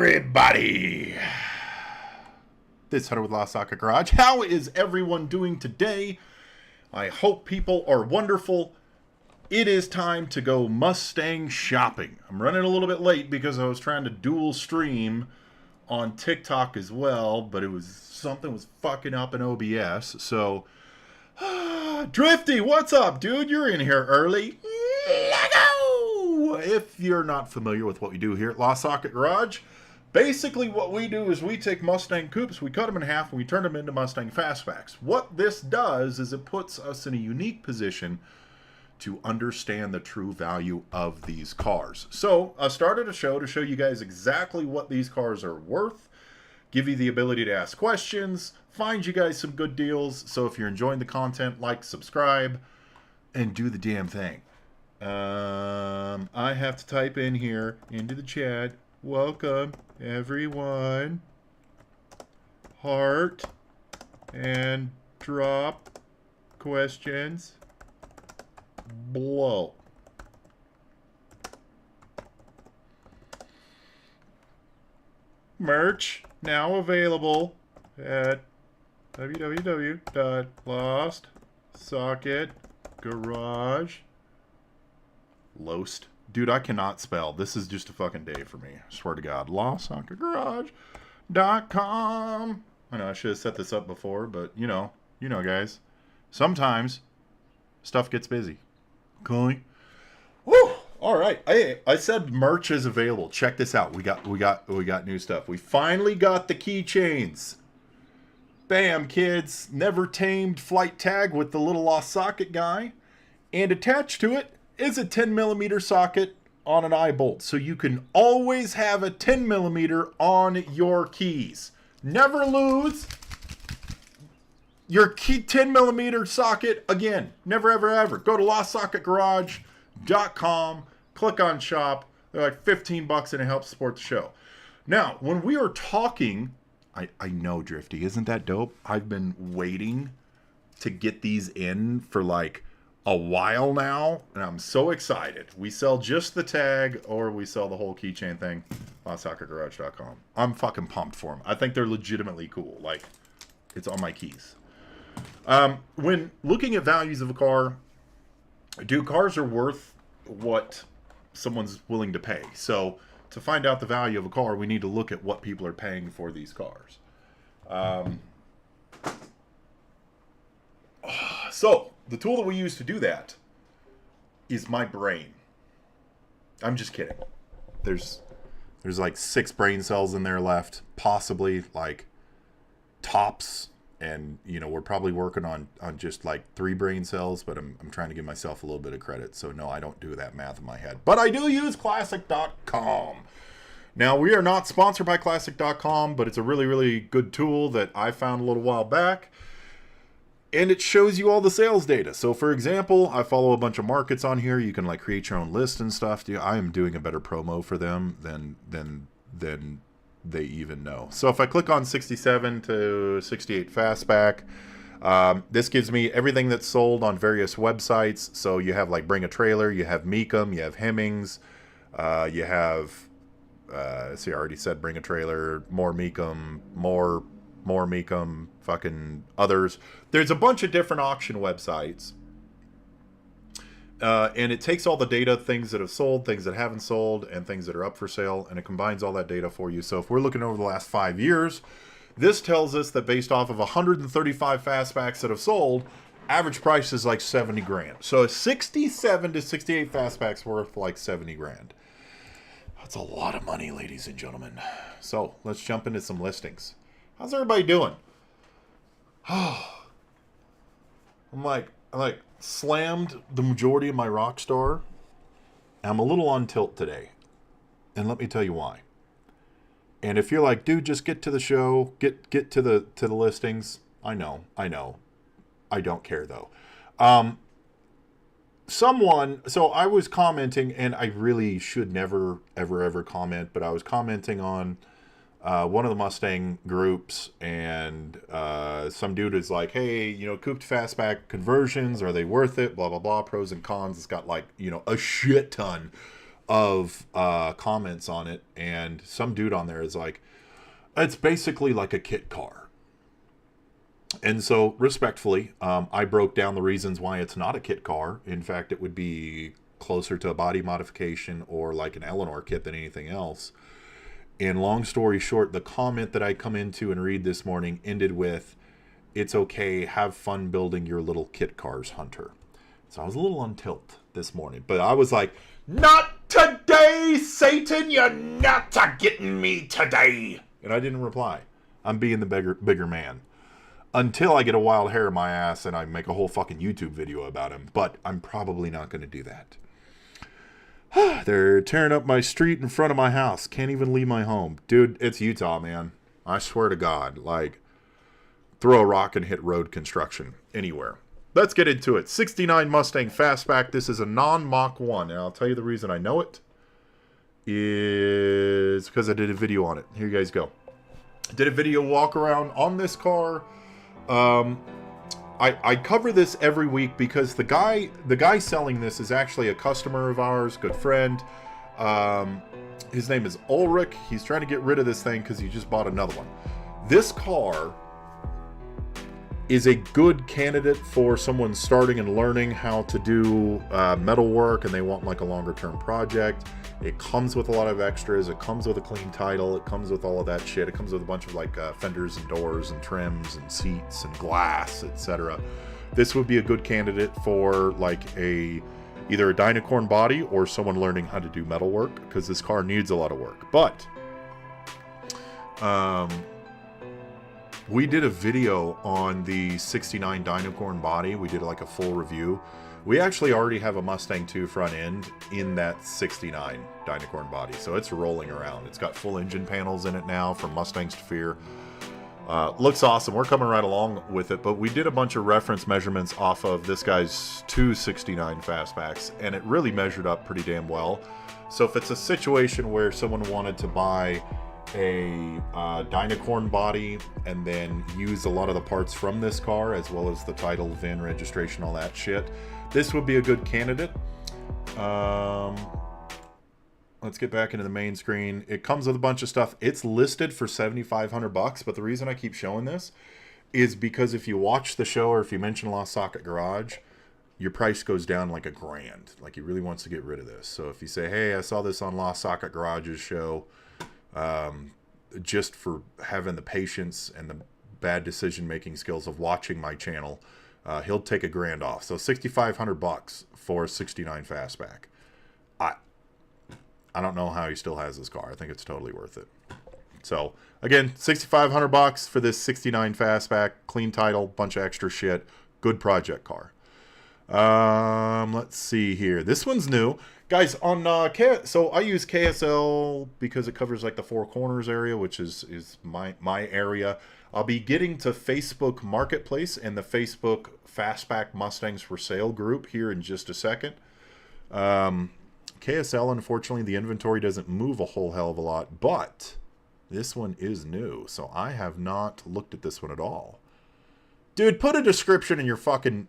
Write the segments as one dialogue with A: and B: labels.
A: everybody? This is Hunter with LostSocketGarage. How is everyone doing today? I hope people are wonderful. It is time to go Mustang shopping. I'm running a little bit late because I was trying to dual stream on TikTok as well, but something was fucking up in OBS. So, Drifty, what's up, dude? You're in here early. Lego! If you're not familiar with what we do here at LostSocketGarage, basically what we do is we take Mustang coupes, we cut them in half, and we turn them into MustangFastbacks. What this does is it puts us in a unique position to understand the true value of these cars. So I started a show to show you guys exactly what these cars are worth, give you the ability to ask questions, find you guys some good deals. So if you're enjoying the content, like, subscribe, and do the damn thing. I have to type in here into the chat, welcome everyone, heart, and drop questions below. Merch now available at www.LostSocketGarage. Lost. Dude, I cannot spell. This is just a fucking day for me. I swear to God. LostSocketGarage.com. I know I should have set this up before, but you know, guys. Sometimes stuff gets busy. Okay. Woo! All right. I said merch is available. Check this out. We got new stuff. We finally got the keychains. Bam, kids. Never tamed flight tag with the little lost socket guy. And attached to it is a 10mm socket on an eye bolt. So you can always have a 10mm on your keys. Never lose your key 10mm socket again. Never, ever, ever. Go to LostSocketGarage.com. Click on shop. They're like $15 and it helps support the show. Now, when we are talking, I know, Drifty, isn't that dope? I've been waiting to get these in for like a while now, and I'm so excited. We sell just the tag, or we sell the whole keychain thing. LostSocketGarage.com. I'm fucking pumped for them. I think they're legitimately cool. Like, it's on my keys. When looking at values of a car, dude, cars are worth what someone's willing to pay. So to find out the value of a car, we need to look at what people are paying for these cars. So the tool that we use to do that is my brain. I'm just kidding. There's like 6 brain cells in there left, possibly like tops. And, you know, we're probably working on just like 3 brain cells, but I'm trying to give myself a little bit of credit. So no, I don't do that math in my head, but I do use classic.com. Now, we are not sponsored by classic.com, but it's a really, really good tool that I found a little while back. And it shows you all the sales data. So, for example, I follow a bunch of markets on here. You can like create your own list and stuff. I am doing a better promo for them than they even know. So if I click on 67 to 68 Fastback, this gives me everything that's sold on various websites. So you have like Bring a Trailer, you have Meekum, you have Hemmings, you have, see, I already said Bring a Trailer, more Meekum, more Meekum, fucking others. There's a bunch of different auction websites. And it takes all the data, things that have sold, things that haven't sold, and things that are up for sale, and it combines all that data for you. So if we're looking over the last 5 years, this tells us that based off of 135 Fastbacks that have sold, average price is like 70 grand. So a 67 to 68 Fastbacks worth like 70 grand. That's a lot of money, ladies and gentlemen. So let's jump into some listings. How's everybody doing? I'm like slammed the majority of my Rockstar. I'm a little on tilt today. And let me tell you why. And if you're like, dude, just get to the show, get to the listings. I know. I don't care though. So I was commenting, and I really should never, ever comment, but I was commenting on one of the Mustang groups, and some dude is like, hey, you know, coupe to fastback conversions, are they worth it? Blah, blah, blah, pros and cons. It's got like, you know, a shit ton of comments on it, and some dude on there is like, it's basically like a kit car. And so, respectfully, I broke down the reasons why it's not a kit car. In fact, it would be closer to a body modification or like an Eleanor kit than anything else. And long story short, the comment that I come into and read this morning ended with, "It's okay, have fun building your little kit cars, Hunter." So I was a little on tilt this morning, but I was like, "Not today, Satan, you're not getting me today." And I didn't reply. I'm being the bigger man. Until I get a wild hair in my ass and I make a whole fucking YouTube video about him. But I'm probably not going to do that. They're tearing up my street in front of my house. Can't even leave my home. Dude, it's Utah, man. I swear to God. Like, throw a rock and hit road construction anywhere. Let's get into it. 69 Mustang Fastback. This is a non-Mach 1. And I'll tell you the reason I know it is because I did a video on it. Here you guys go. Did a video walk around on this car. I cover this every week because the guy selling this is actually a customer of ours, good friend. His name is Ulrich. He's trying to get rid of this thing because he just bought another one. This car is a good candidate for someone starting and learning how to do metal work, and they want like a longer term project. It comes with a lot of extras. It comes with a clean title. It comes with all of that shit. It comes with a bunch of like fenders and doors and trims and seats and glass, etc. This would be a good candidate for like either a Dynacorn body or someone learning how to do metal work, because this car needs a lot of work. But we did a video on the 69 Dynacorn body. We did like a full review. We actually already have a Mustang 2 front end in that 69 Dynacorn body, so it's rolling around. It's got full engine panels in it now, from Mustangs to Fear. Looks awesome. We're coming right along with it, but we did a bunch of reference measurements off of this guy's 269 Fastbacks, and it really measured up pretty damn well. So if it's a situation where someone wanted to buy a Dynacorn body and then use a lot of the parts from this car, as well as the title, VIN, registration, all that shit, this would be a good candidate. Let's get back into the main screen. It comes with a bunch of stuff. It's listed for $7,500, but the reason I keep showing this is because if you watch the show or if you mention LostSocketGarage, your price goes down like $1,000. Like, he really wants to get rid of this. So if you say, hey, I saw this on LostSocketGarage's show, just for having the patience and the bad decision-making skills of watching my channel, he'll take $1,000 off. So $6,500 for a 69 Fastback. I don't know how he still has this car. I think it's totally worth it. So again, $6,500 for this 69 Fastback, clean title, bunch of extra shit, good project car. Let's see here. This one's new, guys. On so I use KSL because it covers like the Four Corners area, which is my area. I'll be getting to Facebook Marketplace and the Facebook Fastback Mustangs for Sale group here in just a second. KSL, unfortunately, the inventory doesn't move a whole hell of a lot, but this one is new, so I have not looked at this one at all. Dude, put a description in your fucking...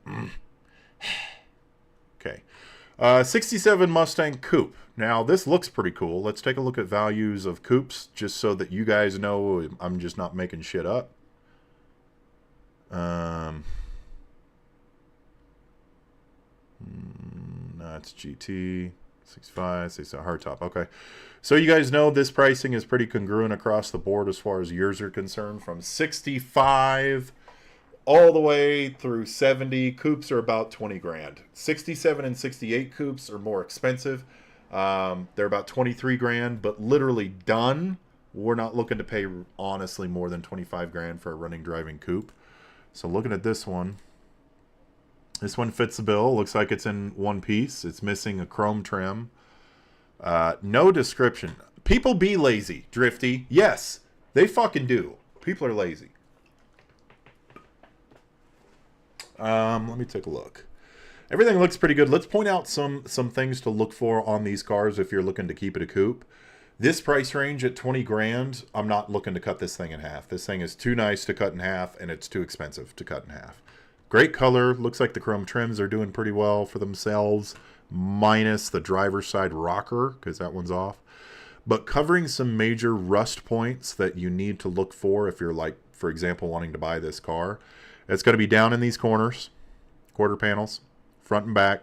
A: Okay. 67 Mustang Coupe. Now, this looks pretty cool. Let's take a look at values of coupes, just so that you guys know I'm just not making shit up. That's GT. 65, 65 hardtop. Okay. So you guys know this pricing is pretty congruent across the board as far as years are concerned. From 65 all the way through 70. Coupes are about 20 grand. 67 and 68 coupes are more expensive. They're about 23 grand, but literally done. We're not looking to pay, honestly, more than 25 grand for a running driving coupe. So looking at this one fits the bill. Looks like it's in one piece. It's missing a chrome trim. No description. People be lazy, Drifty. Yes, they fucking do. People are lazy. Let me take a look. Everything looks pretty good. Let's point out some things to look for on these cars if you're looking to keep it a coupe. This price range at 20 grand, I'm not looking to cut this thing in half. This thing is too nice to cut in half, and it's too expensive to cut in half. Great color. Looks like the chrome trims are doing pretty well for themselves. minus the driver's side rocker, because that one's off. But covering some major rust points that you need to look for if you're, like, for example, wanting to buy this car. It's going to be down in these corners, quarter panels, front and back.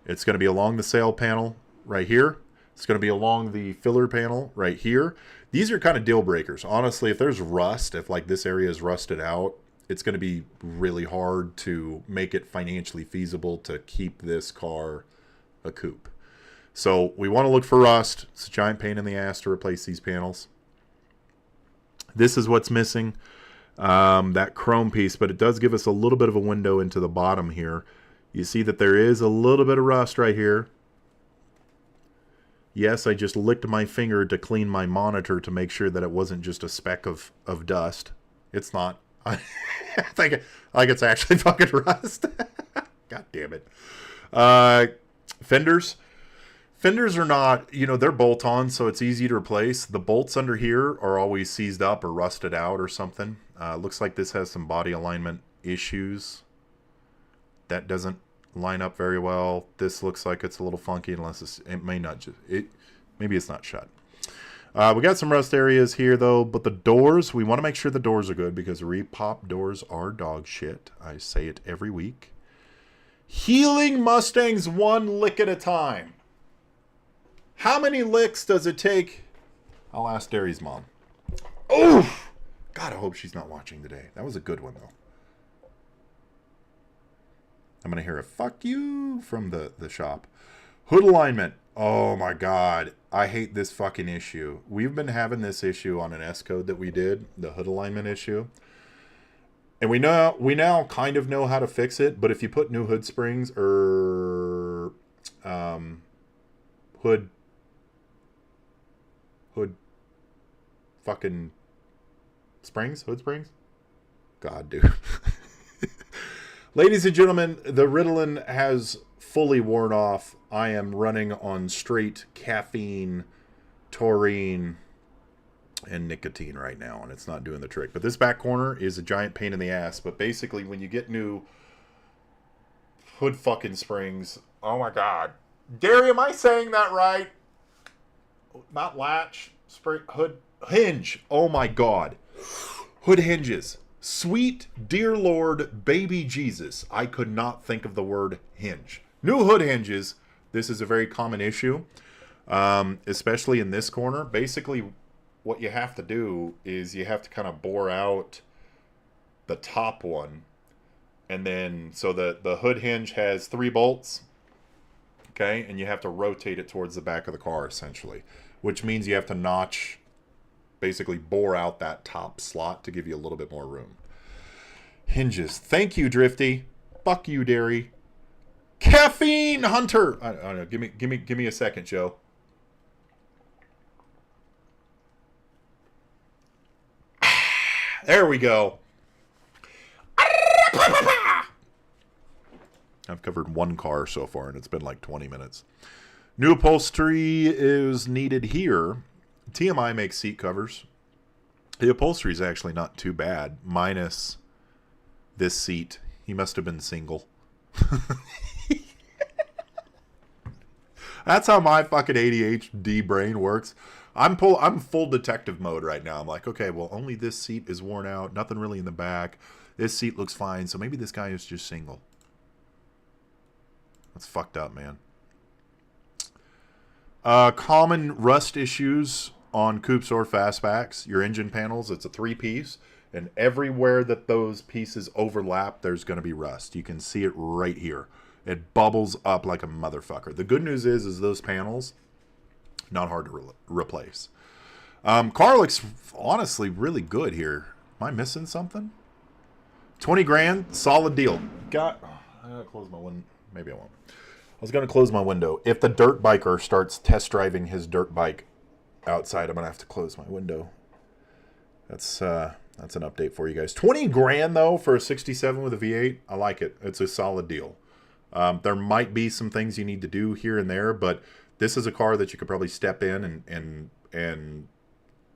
A: It's going to be along the sail panel right here. It's going to be along the filler panel right here. These are kind of deal breakers. Honestly, if there's rust, if like this area is rusted out, it's going to be really hard to make it financially feasible to keep this car a coupe. So we want to look for rust. It's a giant pain in the ass to replace these panels. This is what's missing, that chrome piece, but it does give us a little bit of a window into the bottom here. You see that there is a little bit of rust right here. Yes, I just licked my finger to clean my monitor to make sure that it wasn't just a speck of dust. It's not. I think like it's actually fucking rust. God damn it. Fenders. Fenders are not, you know, they're bolt-on, so it's easy to replace. The bolts under here are always seized up or rusted out or something. Looks like this has some body alignment issues. That doesn't line up very well. This looks like it's a little funky, unless it may not just, maybe it's not shut. We got some rust areas here though, but the doors, we want to make sure the doors are good because repop doors are dog shit. I say it every week. Healing Mustangs one lick at a time. How many licks does it take? I'll ask Derry's mom. Oh, God, I hope she's not watching today. That was a good one though. I'm going to hear a fuck you from the shop. Hood alignment. Oh my God. I hate this fucking issue. We've been having this issue on an S code that we did, the hood alignment issue. And we now kind of know how to fix it, but if you put new hood springs or hood fucking springs, hood springs. God, dude. Ladies and gentlemen, the Ritalin has fully worn off. I am running on straight caffeine, taurine, and nicotine right now, and it's not doing the trick. But this back corner is a giant pain in the ass. But basically, when you get new hood fucking springs, oh my God. Gary, am I saying that right? Not latch, spring, hood, hinge. Oh my God. Hood hinges. Sweet dear Lord, baby Jesus. I could not think of the word hinge. New hood hinges. This is a very common issue, especially in this corner. Basically, what you have to do is you have to kind of bore out the top one. And then, so the hood hinge has 3 bolts. Okay, and you have to rotate it towards the back of the car, essentially. Which means you have to notch, basically bore out that top slot to give you a little bit more room. Hinges. Thank you, Drifty. Fuck you, Derry. Caffeine Hunter. I don't know. Give me a second, Joe. There we go. I've covered one car so far, and it's been like 20 minutes. New upholstery is needed here. TMI makes seat covers. The upholstery is actually not too bad, minus this seat. He must have been single. That's how my fucking ADHD brain works. I'm full detective mode right now. I'm like, okay, well, only this seat is worn out. Nothing really in the back. This seat looks fine, so maybe this guy is just single. That's fucked up, man. Common rust issues on coupes or fastbacks. Your engine panels, it's a 3-piece. And everywhere that those pieces overlap, there's going to be rust. You can see it right here. It bubbles up like a motherfucker. The good news is those panels, not hard to replace. Car looks honestly really good here. Am I missing something? 20 grand, solid deal. I gotta close my window. Maybe I won't. I was going to close my window. If the dirt biker starts test driving his dirt bike outside, I'm going to have to close my window. That's an update for you guys. 20 grand though for a 67 with a V8. I like it. It's a solid deal. There might be some things you need to do here and there, but this is a car that you could probably step in and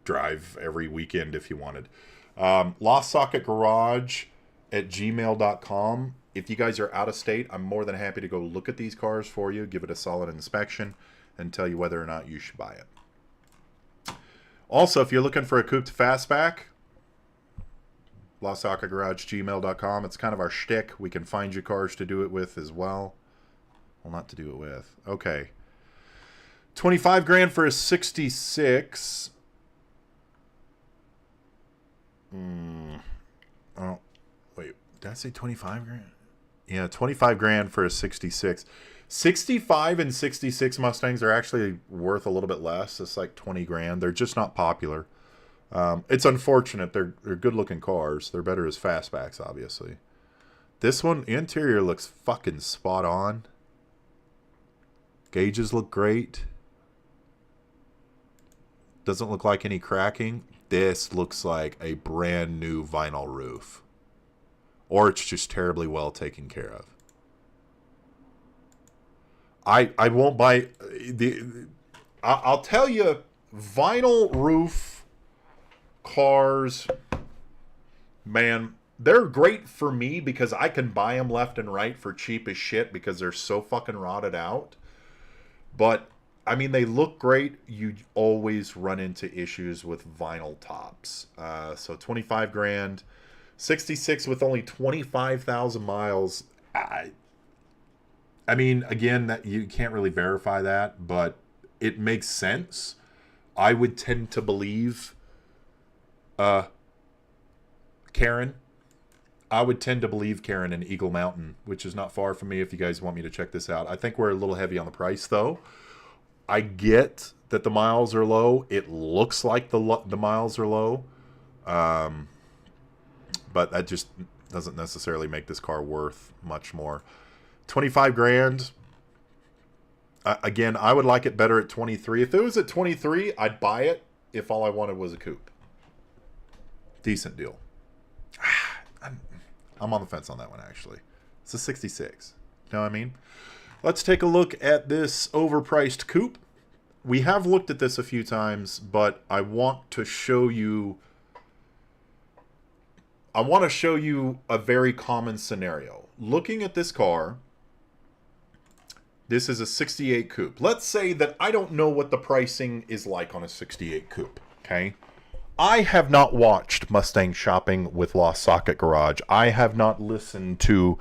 A: drive every weekend if you wanted. LostSocketGarage at gmail.com If you guys are out of state, I'm more than happy to go look at these cars for you, give it a solid inspection, and tell you whether or not you should buy it. Also, if you're looking for a coupe to fastback, LostSocketGarage@gmail.com. It's kind of our shtick. We can find you cars to do it with as well. Well, not to do it with. Okay. 25 grand for a 66. Oh, wait. Did I say 25 grand? Yeah, 25 grand for a 66. 65 and 66 Mustangs are actually worth a little bit less. It's like 20 grand. They're just not popular. It's unfortunate. They're good-looking cars. They're better as fastbacks, obviously. This one, interior looks fucking spot on. Gauges look great. Doesn't look like any cracking. This looks like a brand new vinyl roof. Or it's just terribly well taken care of. I won't buy the... I'll tell you, vinyl roof cars, man, they're great for me because I can buy them left and right for cheap as shit because they're so fucking rotted out. But, I mean, they look great. You always run into issues with vinyl tops. So 25 grand, 66 with only 25,000 miles. I mean, again, that you can't really verify that, but it makes sense. I would tend to believe Karen. I would tend to believe Karen in Eagle Mountain, which is not far from me if you guys want me to check this out. I think we're a little heavy on the price, though. I get that the miles are low. It looks like the miles are low. But that just doesn't necessarily make this car worth much more. 25 grand. Again, I would like it better at 23. If it was at 23, I'd buy it if all I wanted was a coupe. Decent deal. I'm on the fence on that one, actually. It's a 66. You know what I mean? Let's take a look at this overpriced coupe. We have looked at this a few times, but I want to show you... a very common scenario. Looking at this car, this is a 68 coupe. Let's say that I don't know what the pricing is like on a 68 coupe, okay? I have not watched Mustang Shopping with Lost Socket Garage. I have not listened to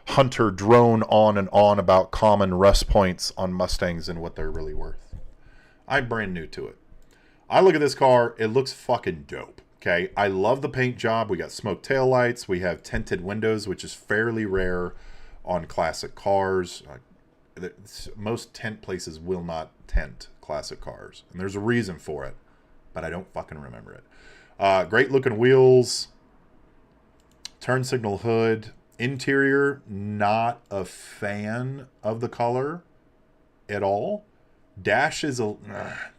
A: Hunter drone on and on about common rust points on Mustangs and what they're really worth. I'm brand new to it. I look at this car, it looks fucking dope. Okay, I love the paint job. We got smoke taillights. We have tinted windows, which is fairly rare on classic cars. Most tent places will not tent classic cars, and there's a reason for it, but I don't fucking remember it. Great looking wheels. Turn signal hood. Interior, not a fan of the color at all. Dash is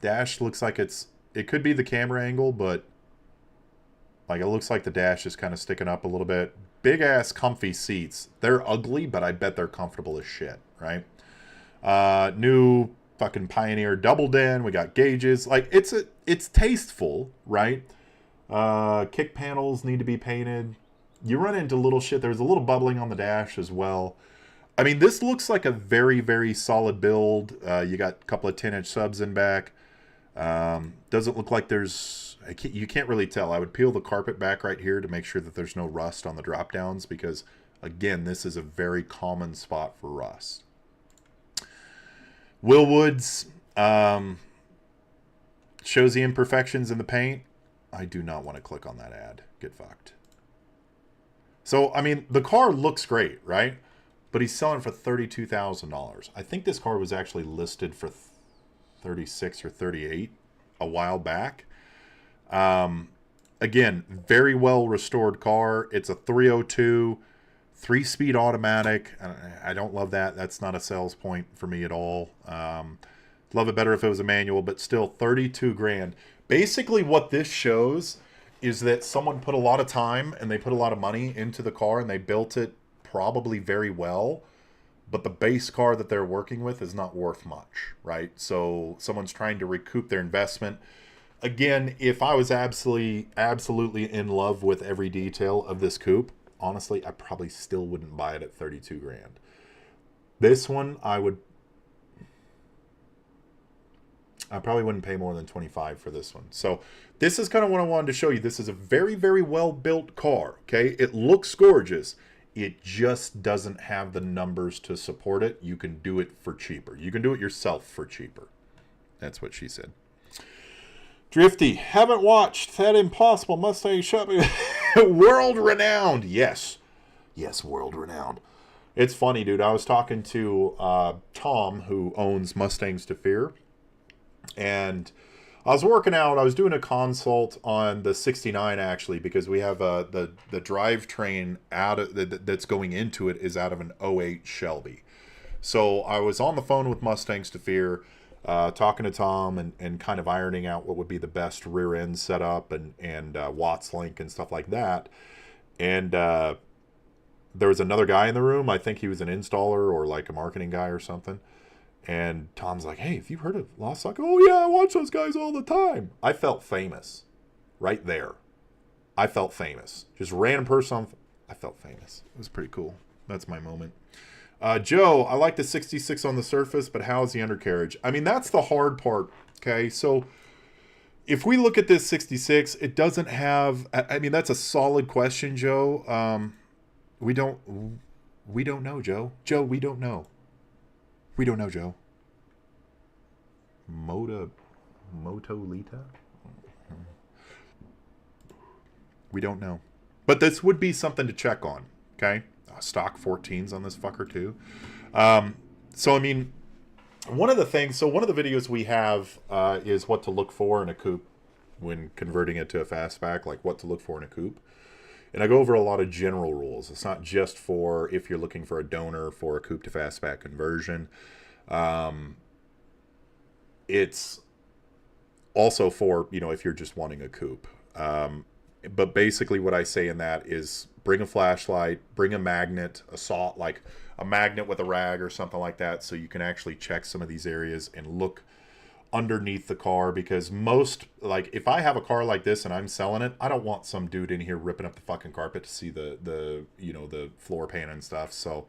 A: dash looks like it could be the camera angle, but like it looks like the dash is kind of sticking up a little bit. Big ass comfy seats. They're ugly, but I bet they're comfortable as shit, right? New fucking Pioneer double den. We got gauges. Like it's tasteful, right? Kick panels need to be painted. You run into little shit. There's a little bubbling on the dash as well. I mean, this looks like a very, very solid build. You got a couple of 10-inch subs in back. Doesn't look like there's... you can't really tell. I would peel the carpet back right here to make sure that there's no rust on the drop downs because, again, this is a very common spot for rust. Willwoods shows the imperfections in the paint. I do not want to click on that ad. Get fucked. So, I mean, the car looks great, right? But he's selling for $32,000. I think this car was actually listed for 36 or 38 a while back. Again, very well restored car. It's a 302, 3-speed automatic. I don't love that. That's not a sales point for me at all. Love it better if it was a manual, but still 32 grand. Basically what this shows is that someone put a lot of time and they put a lot of money into the car and they built it probably very well, but the base car that they're working with is not worth much, right? So someone's trying to recoup their investment. Again, if I was absolutely in love with every detail of this coupe, honestly, I probably still wouldn't buy it at 32 grand. This one, I probably wouldn't pay more than 25 for this one. So this is kind of what I wanted to show you. This is a very, very well-built car, okay? It looks gorgeous. It just doesn't have the numbers to support it. You can do it for cheaper. You can do it yourself for cheaper. That's what she said. Drifty, haven't watched that impossible Mustang shopping. World-renowned. Yes. Yes, world-renowned. It's funny, dude. I was talking to Tom, who owns Mustangs to Fear. And I was working out. I was doing a consult on the 69, actually, because we have the drivetrain that's going into it is out of an '08 Shelby. So I was on the phone with Mustangs to Fear, talking to Tom and kind of ironing out what would be the best rear end setup and Watts link and stuff like that. And there was another guy in the room. I think he was an installer or like a marketing guy or something. And Tom's like, hey, have you heard of LostSocket? Oh, yeah, I watch those guys all the time. I felt famous right there. I felt famous. Just random person. I felt famous. It was pretty cool. That's my moment. Joe, I like the 66 on the surface, but how's the undercarriage? I mean, that's the hard part, okay? So if we look at this 66, it doesn't have... I mean, that's a solid question, Joe. We don't know, Joe. Joe, we don't know. We don't know, Joe. Motolita? We don't know. But this would be something to check on, okay? Stock 14s on this fucker, too. So, I mean, one of the videos we have is what to look for in a coupe when converting it to a fastback, like what to look for in a coupe. And I go over a lot of general rules. It's not just for if you're looking for a donor for a coupe to fastback conversion. It's also for, if you're just wanting a coupe. But basically what I say in that is bring a flashlight, bring a magnet, like a magnet with a rag or something like that, so you can actually check some of these areas and look underneath the car, because most, like, if I have a car like this and I'm selling it, I don't want some dude in here ripping up the fucking carpet to see the floor pan and stuff. So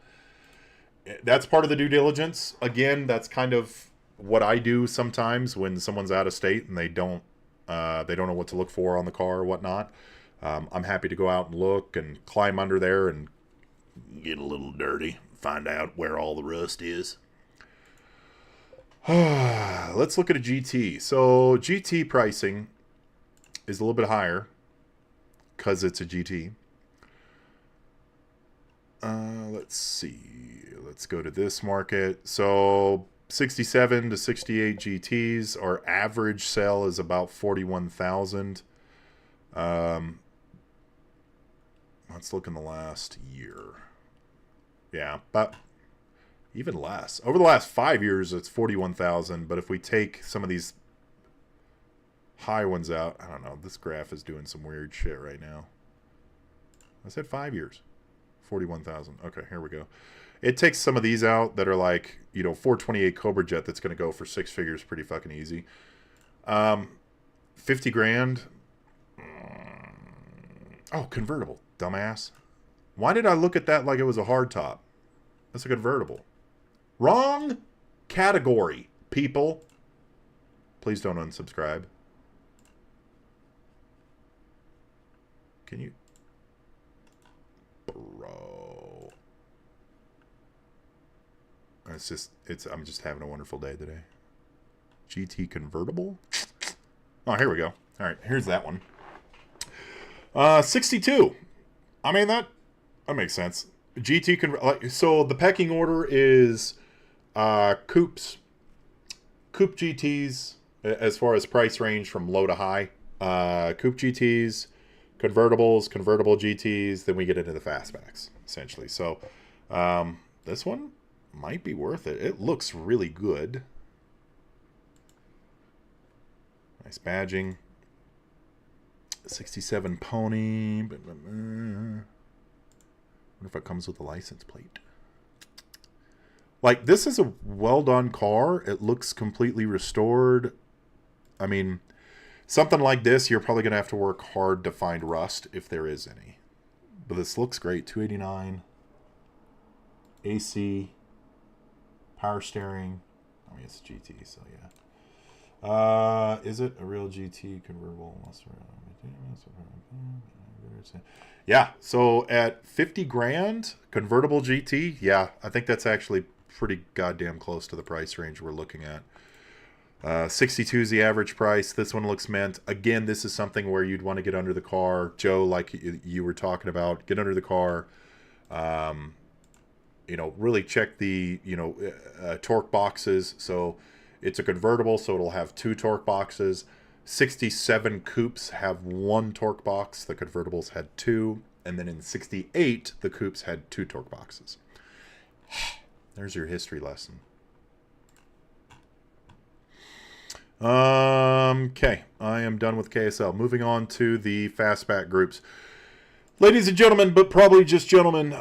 A: that's part of the due diligence. Again, that's kind of what I do sometimes when someone's out of state and they don't know what to look for on the car or whatnot. I'm happy to go out and look and climb under there and get a little dirty, find out where all the rust is. Let's look at a GT. So GT pricing is a little bit higher because it's a GT. Let's see. Let's go to this market. So 67 to 68 GTs. Our average sell is about 41,000. Let's look in the last year. Yeah, but even less. Over the last 5 years, it's 41,000. But if we take some of these high ones out, I don't know. This graph is doing some weird shit right now. I said 5 years. 41,000. Okay, here we go. It takes some of these out that are like, 428 Cobra Jet that's going to go for six figures pretty fucking easy. 50 grand. Oh, convertible. Dumbass. Why did I look at that like it was a hardtop? That's a convertible. Wrong category, people. Please don't unsubscribe. Can you? Bro. I'm just having a wonderful day today. GT convertible? Oh, here we go. All right, here's that one. 62. I mean, that makes sense. GT so the pecking order is coupes, coupe GTs as far as price range from low to high. Coupe GTs, convertibles, convertible GTs, then we get into the fastbacks essentially. So this one might be worth it. It looks really good. Nice badging. 67 pony. Wonder if it comes with a license plate. Like, this is a well done car. It looks completely restored. I mean, something like this, you're probably going to have to work hard to find rust if there is any. But this looks great. 289 AC, power steering. I mean, it's a GT, so yeah. Is it a real GT convertible? Yeah, so at 50 grand, convertible GT, yeah, I think that's actually pretty goddamn close to the price range we're looking at. 62 is the average price. This one looks mint. Again, this is something where you'd want to get under the car. Joe, like you were talking about, get under the car. You know, really check the, torque boxes. So it's a convertible, so it'll have 2 torque boxes. 67 coupes have 1 torque box. The convertibles had 2. And then in 68, the coupes had 2 torque boxes. There's your history lesson. Okay, I am done with KSL. Moving on to the Fastback groups. Ladies and gentlemen, but probably just gentlemen,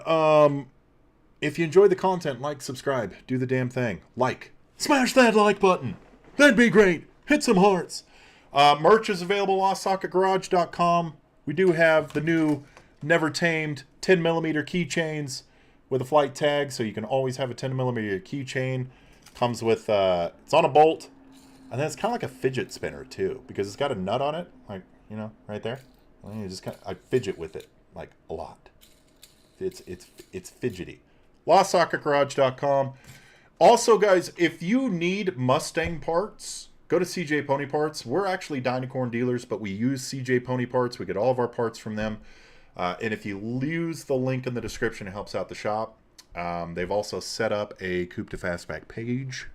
A: if you enjoy the content, like, subscribe, do the damn thing. Like. Smash that like button. That'd be great. Hit some hearts. Merch is available at LostSocketGarage.com. We do have the new Never Tamed 10mm keychains with a flight tag, so you can always have a 10mm keychain. Comes with, it's on a bolt. And then it's kind of like a fidget spinner, too, because it's got a nut on it, like, right there. And you just I fidget with it, like, a lot. It's fidgety. LostSocketGarage.com. Also, guys, if you need Mustang parts, go to CJ Pony Parts. We're actually Dynacorn dealers, but we use CJ Pony Parts. We get all of our parts from them. And if you use the link in the description, it helps out the shop. They've also set up a Coupe to Fastback page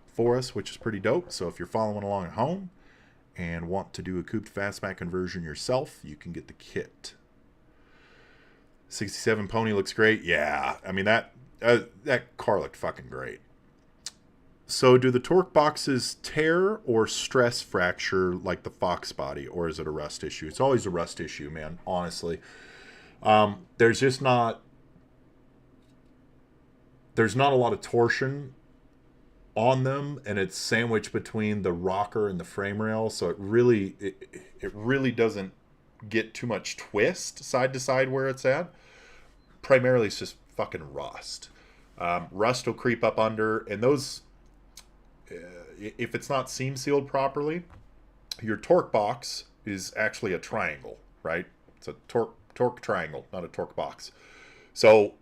A: for us, which is pretty dope. So if you're following along at home and want to do a Coupe to Fastback conversion yourself, you can get the kit. 67 Pony looks great. Yeah, I mean, that car looked fucking great. So do the torque boxes tear or stress fracture like the Fox body, or is it a rust issue? It's always a rust issue, man, honestly. There's not a lot of torsion on them, and it's sandwiched between the rocker and the frame rail, so it really doesn't get too much twist side to side where it's at. Primarily it's just fucking rust. Rust will creep up under, and those, if it's not seam sealed properly, your torque box is actually a triangle, right? It's a torque triangle, not a torque box. So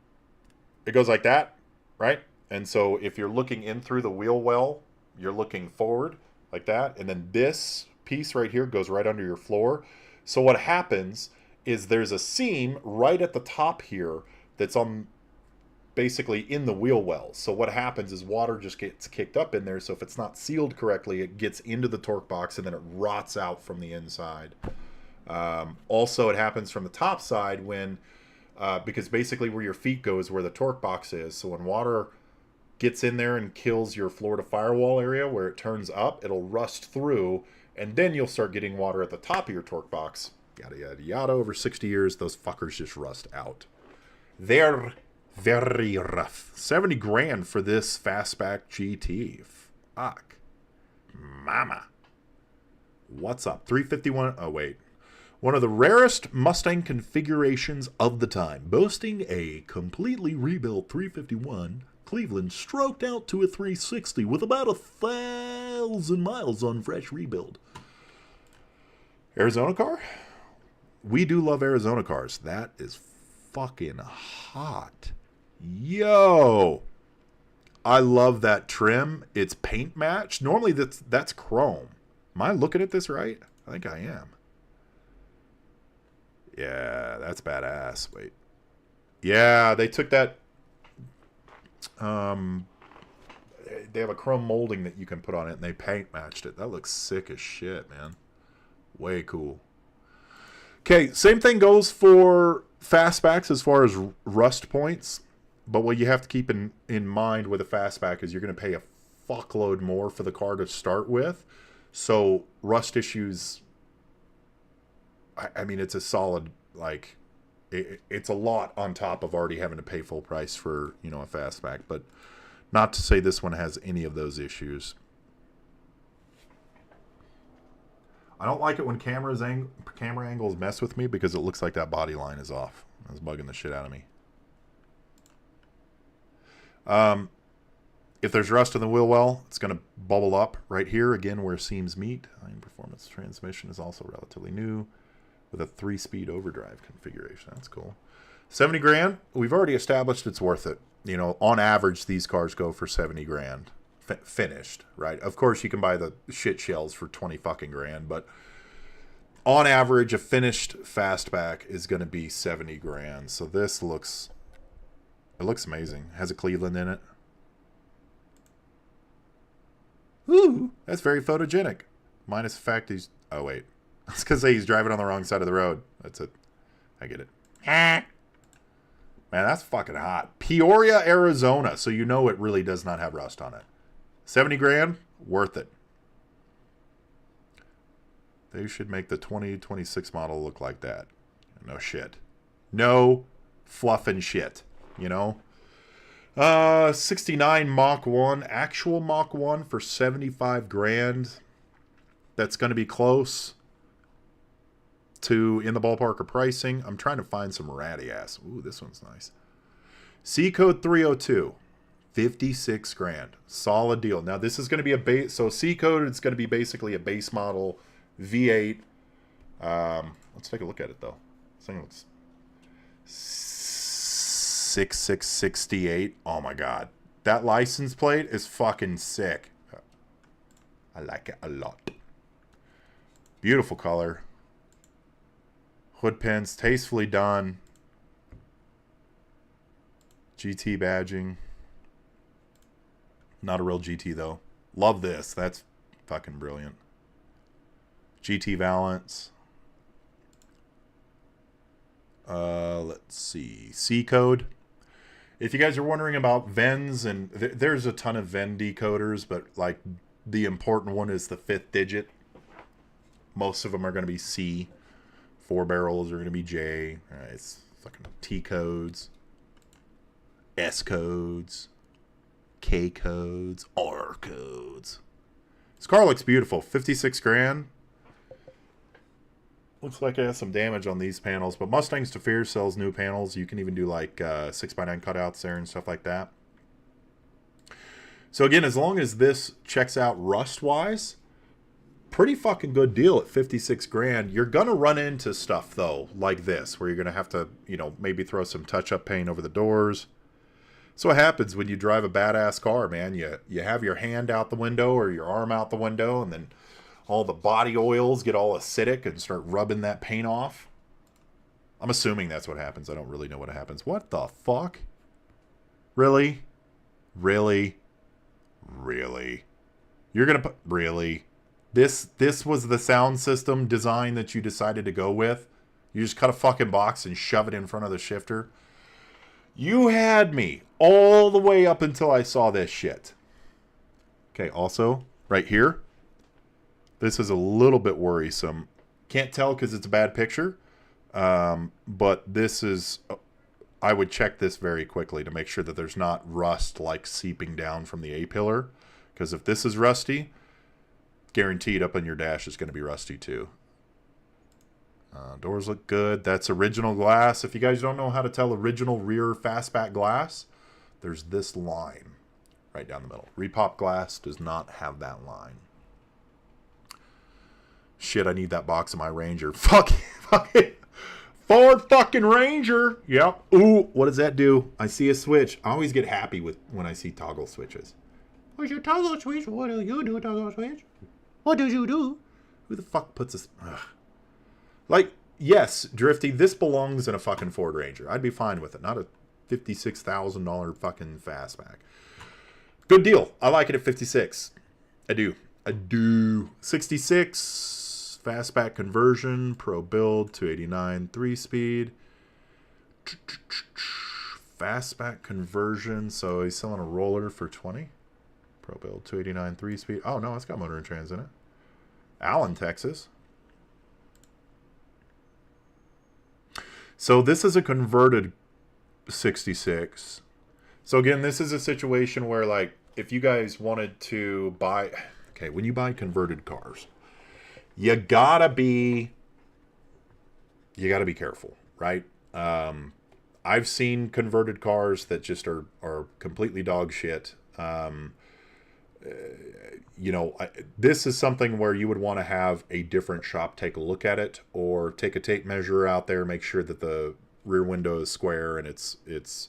A: it goes like that, right? And so if you're looking in through the wheel well, you're looking forward like that. And then this piece right here goes right under your floor. So what happens is there's a seam right at the top here that's on basically in the wheel well. So what happens is water just gets kicked up in there. So if it's not sealed correctly, it gets into the torque box and then it rots out from the inside. Also, it happens from the top side when, because basically where your feet go is where the torque box is. So when water gets in there and kills your floor to firewall area where it turns up, it'll rust through, and then you'll start getting water at the top of your torque box. Yada, yada, yada. Over 60 years, those fuckers just rust out. They're very rough. 70 grand for this Fastback GT. Fuck. Mama. What's up? 351. Oh, wait. One of the rarest Mustang configurations of the time, boasting a completely rebuilt 351 Cleveland stroked out to a 360 with about 1,000 miles on fresh rebuild. Arizona car? We do love Arizona cars. That is fucking hot. Yo! I love that trim. It's paint matched. Normally that's chrome. Am I looking at this right? I think I am. Yeah, that's badass. Wait. Yeah, they took that. They have a chrome molding that you can put on it, and they paint matched it. That looks sick as shit, man. Way cool. Okay, same thing goes for Fastbacks as far as rust points. But what you have to keep in mind with a Fastback is you're going to pay a fuckload more for the car to start with. So rust issues, I mean, it's a solid, like, it's a lot on top of already having to pay full price for, a Fastback. But not to say this one has any of those issues. I don't like it when camera angles mess with me because it looks like that body line is off. That's bugging the shit out of me. If there's rust in the wheel well, it's going to bubble up right here, again, where seams meet. High performance transmission is also relatively new with a 3-speed overdrive configuration. That's cool. 70 grand, we've already established it's worth it. You know, on average, these cars go for 70 grand finished, right? Of course, you can buy the shit shells for 20 fucking grand, but on average, a finished fastback is going to be 70 grand. So this looks, it looks amazing. It has a Cleveland in it. Ooh, that's very photogenic. Minus the fact he's, oh wait, it's because he's driving on the wrong side of the road. That's it. I get it. Man, that's fucking hot. Peoria, Arizona. So you know it really does not have rust on it. 70 grand, worth it. They should make the 2026 model look like that. No shit. No fluffing shit, you know? 69 Mach 1, actual Mach 1 for 75 grand. That's going to be close to in the ballpark of pricing. I'm trying to find some ratty ass. Ooh, this one's nice. C code 302, 56 grand. Solid deal. Now this is going to be a base. So C code, it's going to be basically a base model V8. Let's take a look at it though. This thing looks 6668. Oh my god, that license plate is fucking sick. I like it a lot. Beautiful color. Hood pins, tastefully done. GT badging. Not a real GT though. Love this. That's fucking brilliant. GT valance. Let's see. C code. If you guys are wondering about VENs, and there's a ton of VEN decoders, but like the important one is the 5th digit. Most of them are going to be C. 4 barrels are going to be J. All right, it's fucking T codes, S codes, K codes, R codes. This car looks beautiful. 56 grand. Looks like it has some damage on these panels, but Mustangs to Fear sells new panels. You can even do like 6x9 cutouts there and stuff like that. So again, as long as this checks out rust-wise, pretty fucking good deal at 56 grand. You're going to run into stuff, though, like this, where you're going to have to, you know, maybe throw some touch-up paint over the doors. So what happens when you drive a badass car, man? You have your hand out the window or your arm out the window, and then all the body oils get all acidic and start rubbing that paint off. I'm assuming that's what happens. I don't really know what happens. What the fuck? Really? Really? Really? You're going to put... Really? This was the sound system design that you decided to go with? You just cut a fucking box and shove it in front of the shifter? You had me all the way up until I saw this shit. Okay, also, right here, this is a little bit worrisome. Can't tell because it's a bad picture, but this is... I would check this very quickly to make sure that there's not rust like seeping down from the A-pillar, because if this is rusty, guaranteed up on your dash is going to be rusty too. Doors look good. That's original glass. If you guys don't know how to tell original rear fastback glass, there's this line right down the middle. Repop glass does not have that line. Shit, I need that box of my Ranger. Fuck it. Ford fucking Ranger. Yep. Ooh, what does that do? I see a switch. I always get happy when I see toggle switches. What's your toggle switch? What do you do, toggle switch? What do you do? Who the fuck puts this... Ugh. Like, yes, Drifty, this belongs in a fucking Ford Ranger. I'd be fine with it. Not a $56,000 fucking fastback. Good deal. I like it at 56. I do. 66 fastback conversion, pro build, 289, 3-speed. Fastback conversion, so he's selling a roller for 20. Pro build, 289, 3-speed. Oh, no, it's got motor and trans in it. Allen, Texas. So this is a converted 66. So again, this is a situation where, like, if you guys wanted to buy... Okay, when you buy converted cars, you gotta be careful, right? I've seen converted cars that just are completely dog shit. You know, this is something where you would want to have a different shop take a look at it, or take a tape measure out there, make sure that the rear window is square and it's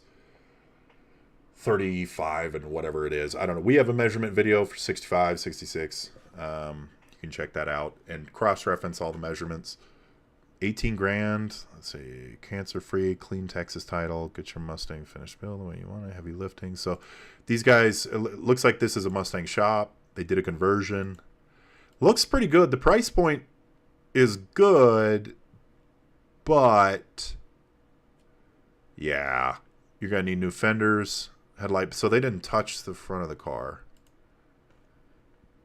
A: 35 and whatever it is. I don't know. We have a measurement video for 65, 66. You can check that out and cross-reference all the measurements. 18 grand. Let's see. Cancer-free, clean Texas title. Get your Mustang finished build the way you want it. Heavy lifting. So these guys, it looks like this is a Mustang shop. They did a conversion. Looks pretty good. The price point is good, but yeah, you're going to need new fenders, headlight. So they didn't touch the front of the car.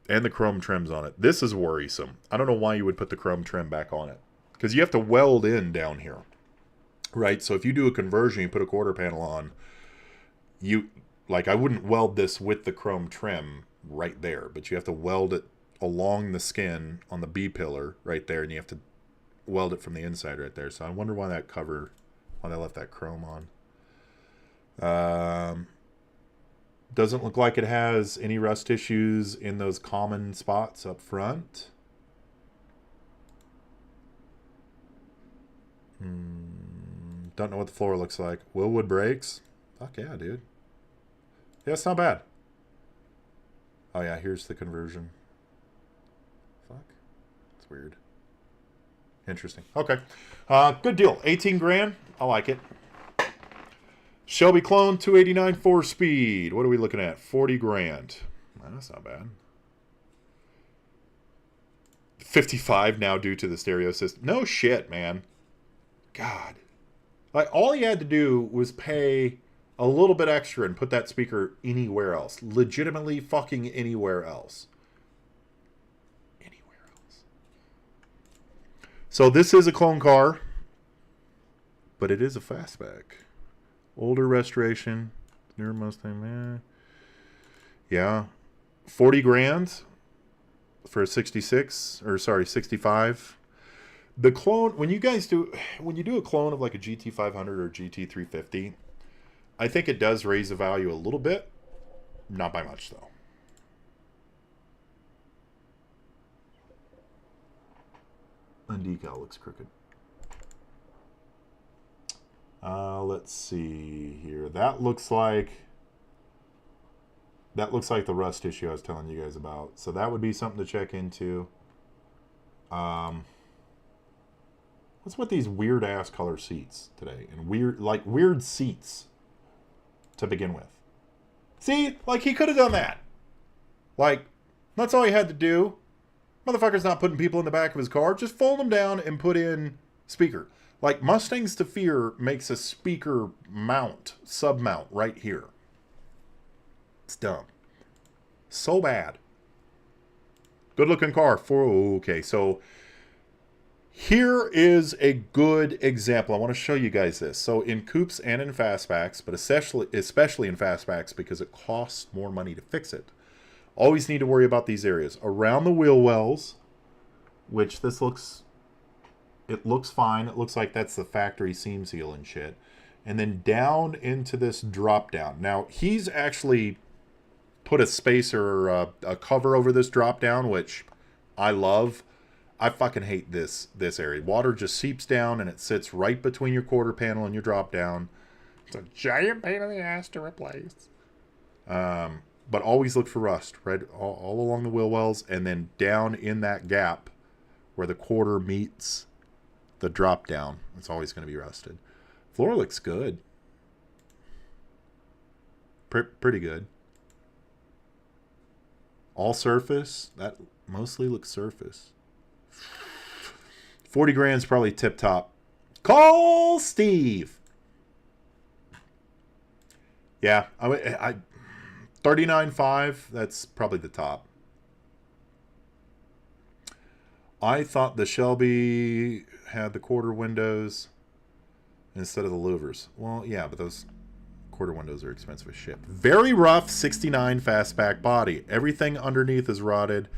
A: And the chrome trims on it. This is worrisome. I don't know why you would put the chrome trim back on it, because you have to weld in down here, right? So if you do a conversion, you put a quarter panel on, I wouldn't weld this with the chrome trim right there, but you have to weld it along the skin on the B pillar right there, and you have to weld it from the inside right there. So I wonder why why they left that chrome on. Doesn't look like it has any rust issues in those common spots up front. Don't know what the floor looks like. Will wood brakes? Fuck yeah, dude. Yeah, it's not bad. Oh yeah, here's the conversion. Fuck. It's weird. Interesting. Okay. Good deal. 18 grand. I like it. Shelby clone, 289 4-speed. What are we looking at? 40 grand. That's not bad. 55 now due to the stereo system. No shit, man. God. Like, all he had to do was pay a little bit extra and put that speaker anywhere else. Legitimately fucking anywhere else. Anywhere else. So this is a clone car, but it is a fastback. Older restoration. Newer Mustang, yeah. 40 grand for a 66, or sorry, 65. The clone, when you do a clone of like a GT500 or GT350, I think it does raise the value a little bit. Not by much, though. And decal looks crooked. Let's see here. That looks like the rust issue I was telling you guys about. So that would be something to check into. What's with these weird ass color seats today? And weird seats to begin with. See, like, he could have done that. Like, that's all he had to do. Motherfucker's not putting people in the back of his car. Just fold them down and put in speaker. Like, Mustangs to Fear makes a speaker sub-mount right here. It's dumb. So bad. Good looking car. Okay, so here is a good example. I want to show you guys this. So in coupes and in fastbacks, but especially in fastbacks because it costs more money to fix it. Always need to worry about these areas. Around the wheel wells, which it looks fine. It looks like that's the factory seam seal and shit. And then down into this drop down. Now, he's actually put a spacer or a cover over this drop down, which I love. I fucking hate this area. Water just seeps down and it sits right between your quarter panel and your drop down. It's a giant pain in the ass to replace. But always look for rust, right? All along the wheel wells, and then down in that gap where the quarter meets the drop down. It's always going to be rusted. Floor looks good. Pretty good. All surface. That mostly looks surface. 40 grand's probably tip top. Call Steve. Yeah, I 39.5. That's probably the top. I thought the Shelby had the quarter windows instead of the louvers. Well, yeah, but those quarter windows are expensive as shit. Very rough 69 fastback body. Everything underneath is rotted.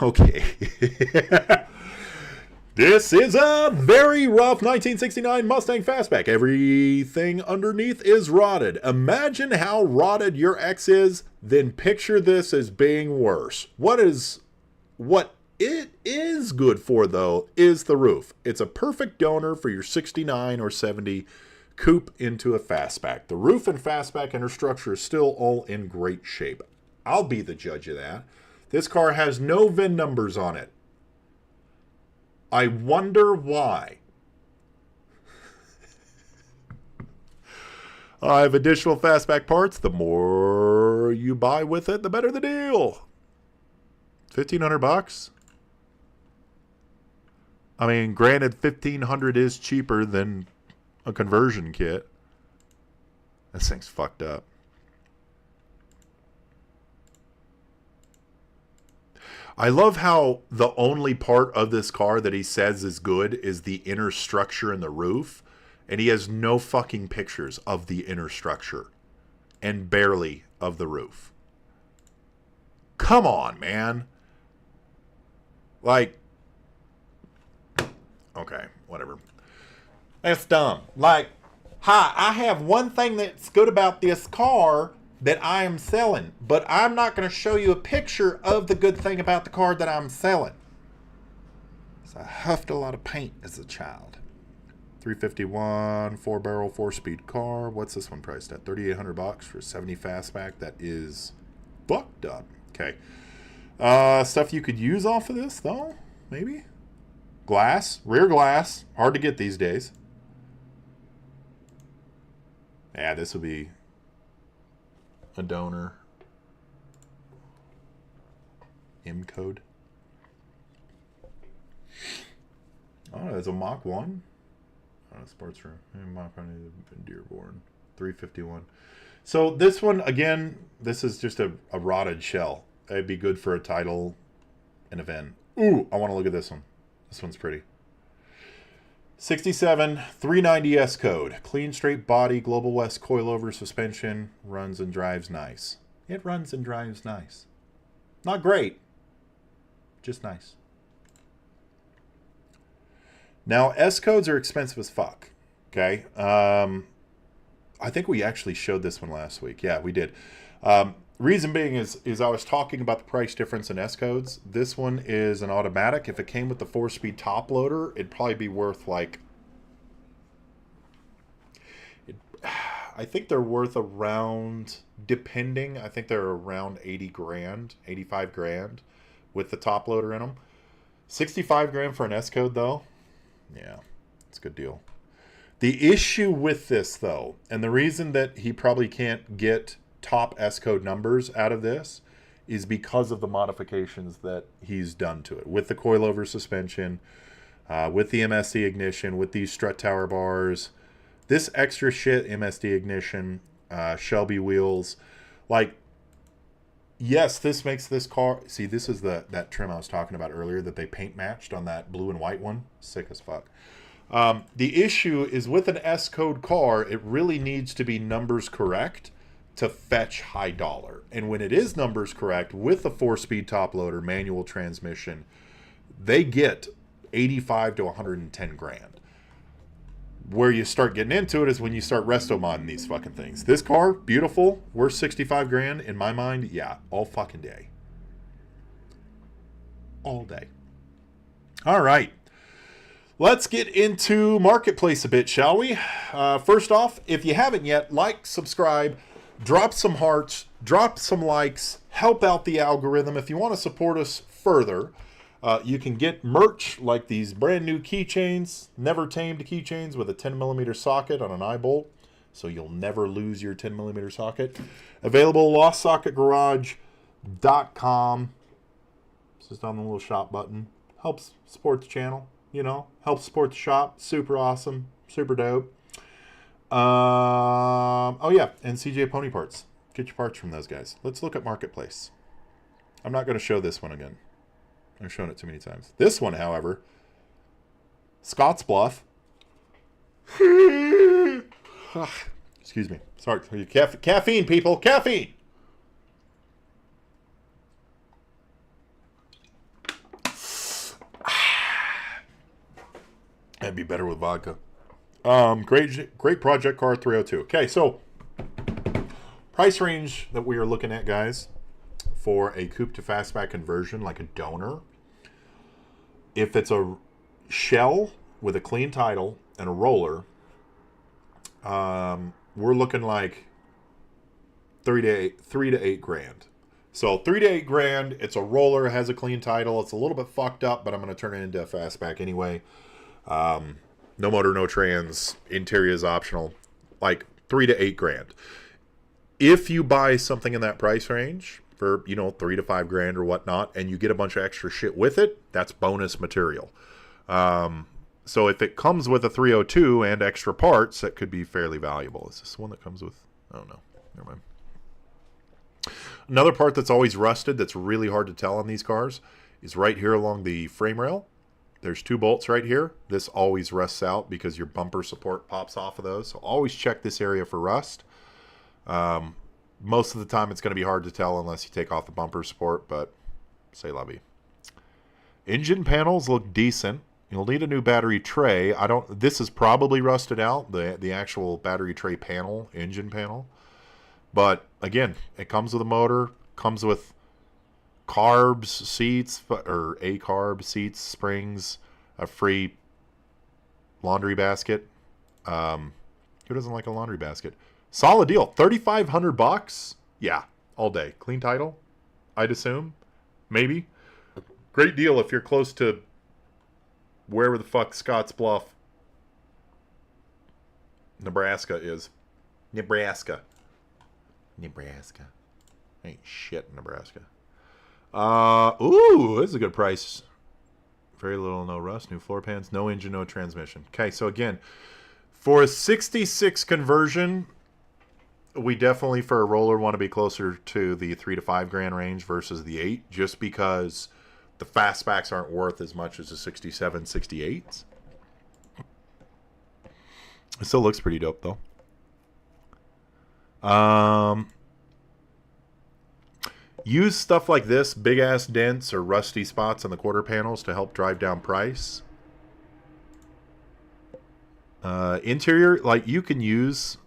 A: Okay. This is a very rough 1969 Mustang Fastback. Everything underneath is rotted. Imagine how rotted your X is, then picture this as being worse. What it is good for, though, is the roof. It's a perfect donor for your 69 or 70 coupe into a Fastback. The roof and Fastback interstructure is still all in great shape. I'll be the judge of that. This car has no VIN numbers on it. I wonder why. I have additional Fastback parts. The more you buy with it, the better the deal. $1,500. I mean, granted, $1,500 is cheaper than a conversion kit. This thing's fucked up. I love how the only part of this car that he says is good is the inner structure and the roof. And he has no fucking pictures of the inner structure. And barely of the roof. Come on, man. Like, okay, whatever. That's dumb. Like, hi, I have one thing that's good about this car that I am selling, but I'm not going to show you a picture of the good thing about the car that I'm selling. So I huffed a lot of paint as a child. 351, 4-barrel, 4-speed car. What's this one priced at? $3,800 for a 70 Fastback. That is fucked up. Okay. Stuff you could use off of this, though? Maybe? Glass. Rear glass. Hard to get these days. Yeah, this would be a donor. M code. Oh, it's a Mach 1. Oh, sports room. Mach 1 Dearborn. 351. So this one, again, this is just a rotted shell. It'd be good for a title, an event. Ooh, I want to look at this one. This one's pretty. 67 390 S code. Clean straight body, Global West coilover suspension. Runs and drives nice. It runs and drives nice. Not great. Just nice. Now, S codes are expensive as fuck. Okay. I think we actually showed this one last week. Yeah, we did. Reason being is I was talking about the price difference in S codes. This one is an automatic. If it came with the 4-speed top loader, it'd probably be worth like, I think they're worth around, depending, I think they're around 80 grand, 85 grand with the top loader in them. 65 grand for an S code though. Yeah, it's a good deal. The issue with this though, and the reason that he probably can't get top S code numbers out of this is because of the modifications that he's done to it with the coilover suspension, with the MSD ignition, with these strut tower bars, this extra shit, MSD ignition, Shelby wheels. Like, yes, this makes this car, see, this is that trim I was talking about earlier that they paint matched on that blue and white one. Sick as fuck. The issue is with an S code car, it really needs to be numbers correct to fetch high dollar. And when it is numbers correct with the 4-speed top loader, manual transmission, they get 85 to 110 grand. Where you start getting into it is when you start resto modding these fucking things. This car, beautiful, worth 65 grand in my mind. Yeah, all fucking day. All day. All right. Let's get into Marketplace a bit, shall we? First off, if you haven't yet, like, subscribe, drop some hearts, drop some likes, help out the algorithm. If you want to support us further, you can get merch like these brand new keychains, never tamed keychains with a 10mm socket on an eye bolt, so you'll never lose your 10mm socket. Available LostSocketGarage.com. It's just on the little shop button. Helps support the channel, you know, helps support the shop. Super awesome, super dope. Oh yeah, and CJ Pony Parts. Get your parts from those guys. Let's look at Marketplace. I'm not going to show this one again. I've shown it too many times. This one, however, Scotts Bluff. Excuse me. Sorry. Caffeine, people. Caffeine. That'd be better with vodka. Great project car 302. Okay, so price range that we are looking at, guys, for a coupe to fastback conversion, like a donor. If it's a shell with a clean title and a roller, we're looking like three to eight grand. So 3 to 8 grand. It's a roller, has a clean title. It's a little bit fucked up, but I'm going to turn it into a fastback anyway. No motor, no trans. Interior is optional. Like 3 to 8 grand. If you buy something in that price range for, 3 to 5 grand or whatnot, and you get a bunch of extra shit with it, that's bonus material. So if it comes with a 302 and extra parts, that could be fairly valuable. Is this one that comes with? I don't know. Never mind. Another part that's always rusted, that's really hard to tell on these cars, is right here along the frame rail. There's 2 bolts right here. This always rusts out because your bumper support pops off of those. So always check this area for rust. Most of the time it's going to be hard to tell unless you take off the bumper support, but say la vie. Engine panels look decent. You'll need a new battery tray. This is probably rusted out, the actual battery tray panel, engine panel. But again, it comes with a motor, comes with carbs, seats, or A-carb seats, springs, a free laundry basket. Who doesn't like a laundry basket? Solid deal. $3,500. Yeah, all day. Clean title, I'd assume. Maybe. Great deal if you're close to wherever the fuck Scottsbluff, Nebraska is. Nebraska. Ain't shit in Nebraska. Ooh, this is a good price. Very little, no rust, new floor pans, no engine, no transmission. Okay, so again, for a 66 conversion, we definitely, for a roller, want to be closer to the 3 to 5 grand range versus the 8, just because the fastbacks aren't worth as much as the 67, 68s. It still looks pretty dope, though. Use stuff like this, big ass dents or rusty spots on the quarter panels to help drive down price. Interior, like you can use.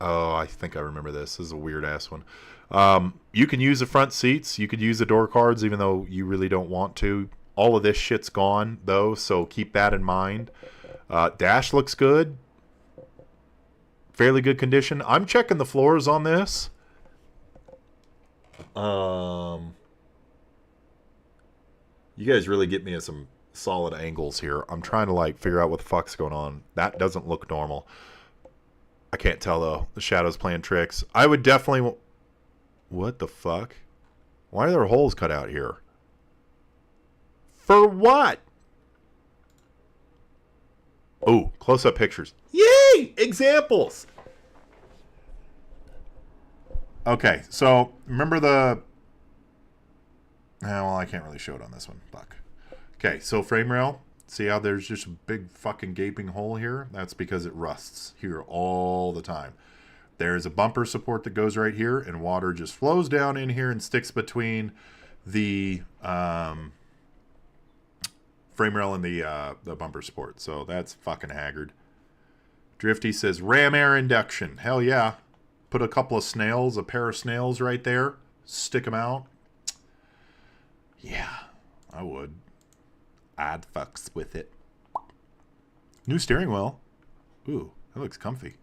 A: Oh, I think I remember this. This is a weird ass one. You can use the front seats. You could use the door cards, even though you really don't want to. All of this shit's gone though, so keep that in mind. Dash looks good. Fairly good condition. I'm checking the floors on this. You guys really get me at some solid angles here. I'm trying to figure out what the fuck's going on. That doesn't look normal. I can't tell though. The shadow's playing tricks. I would definitely. What the fuck? Why are there holes cut out here? For what? Oh, close-up pictures. Yay! Examples! Okay, so remember the... well, I can't really show it on this one. Fuck. Okay, so frame rail. See how there's just a big fucking gaping hole here? That's because it rusts here all the time. There's a bumper support that goes right here, and water just flows down in here and sticks between the... frame rail and the bumper support. So that's fucking haggard. Drifty says ram air induction. Hell yeah. Put a couple of snails, a pair of snails right there. Stick them out. Yeah, I would. I'd fucks with it. New steering wheel. Ooh, that looks comfy.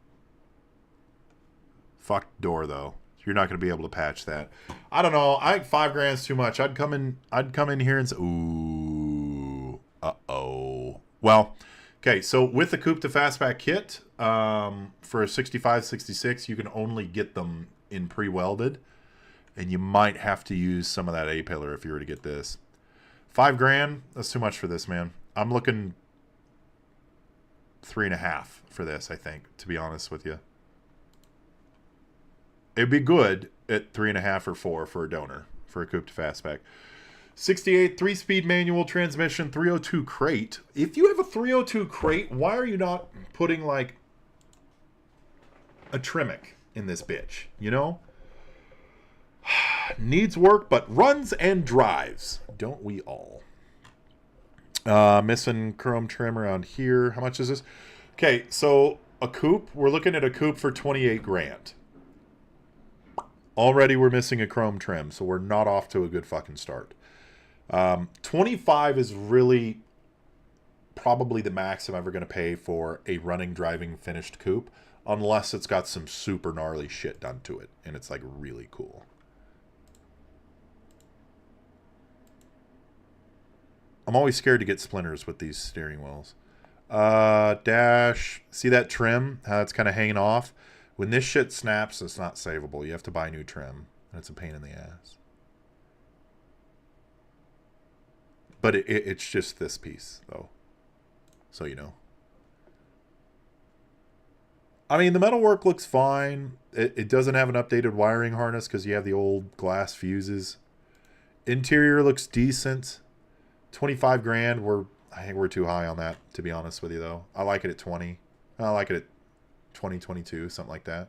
A: Fuck door though. You're not going to be able to patch that. I don't know. I think $5,000's too much. I'd come in here and say, ooh. Uh-oh. Well, okay, so with the Coupe to Fastback kit, for a 65, 66, you can only get them in pre-welded, and you might have to use some of that A-pillar if you were to get this. $5,000, that's too much for this, man. I'm looking 3.5 for this, I think, to be honest with you. It'd be good at 3.5 or 4 for a donor, for a Coupe to Fastback. 68 3-speed manual transmission, 302 crate. If you have a 302 crate, why are you not putting like a Tremec in this bitch? You know? Needs work, but runs and drives. Don't we all? Missing chrome trim around here. How much is this? Okay, so a coupe. We're looking at a coupe for 28 grand. Already we're missing a chrome trim, so we're not off to a good fucking start. 25 is really probably the max I'm ever going to pay for a running, driving, finished coupe, unless it's got some super gnarly shit done to it, and it's like really cool. I'm always scared to get splinters with these steering wheels. Dash. See that trim? How it's kind of hanging off? When this shit snaps, it's not savable. You have to buy new trim. And it's a pain in the ass. But it's just this piece, though. So you know. I mean, the metalwork looks fine. It doesn't have an updated wiring harness because you have the old glass fuses. Interior looks decent. 25 grand. I think we're too high on that, to be honest with you, though. I like it at 20. I like it at 20, 22, something like that.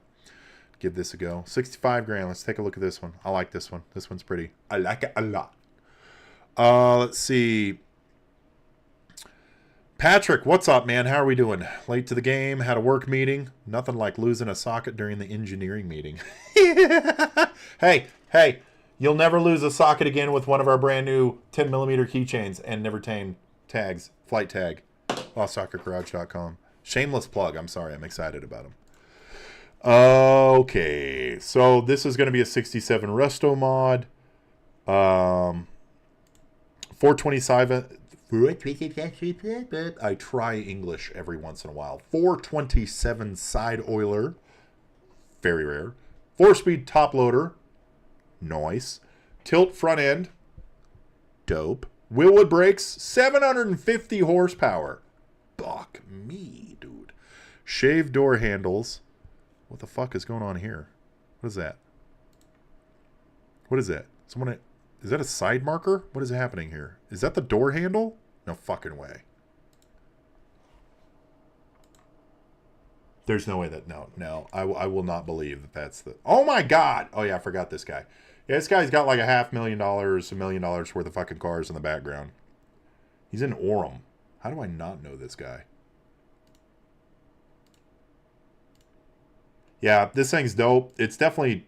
A: Give this a go. 65 grand. Let's take a look at this one. I like this one. This one's pretty. I like it a lot. Let's see. Patrick, what's up, man? How are we doing? Late to the game. Had a work meeting. Nothing like losing a socket during the engineering meeting. Hey. You'll never lose a socket again with one of our brand new 10mm keychains and never tame tags. Flight tag. LostSocketGarage.com. Shameless plug. I'm sorry. I'm excited about them. Okay. So this is going to be a 67 Resto mod. 427. I try English every once in a while. 427 side oiler. Very rare. 4-speed top loader. Nice. Tilt front end. Dope. Willwood brakes. 750 horsepower. Fuck me, dude. Shaved door handles. What the fuck is going on here? What is that? What is that? Is that a side marker? What is happening here? Is that the door handle? No fucking way. There's no way that... No. I will not believe that that's the... Oh my god! Oh yeah, I forgot this guy. Yeah, this guy's got like $500,000, $1 million worth of fucking cars in the background. He's in Orem. How do I not know this guy? Yeah, this thing's dope. It's definitely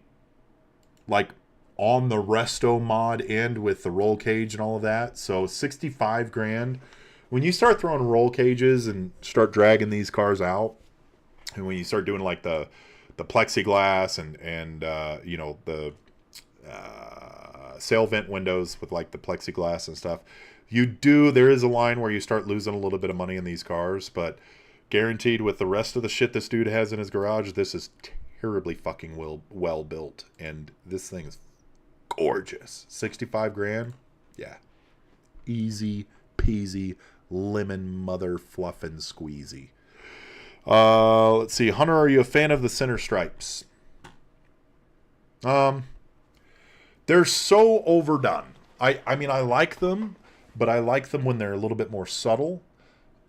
A: like on the resto mod end with the roll cage and all of that. So 65 grand. When you start throwing roll cages and start dragging these cars out, and when you start doing like the plexiglass and you know, the sail vent windows with like the plexiglass and stuff, there is a line where you start losing a little bit of money in these cars, but guaranteed with the rest of the shit this dude has in his garage, this is terribly fucking well built, and this thing is gorgeous. 65 grand. Yeah, easy peasy lemon mother fluffin' squeezy. Let's see. Hunter, are you a fan of the center stripes? They're so overdone. I mean, I like them, but I like them when they're a little bit more subtle.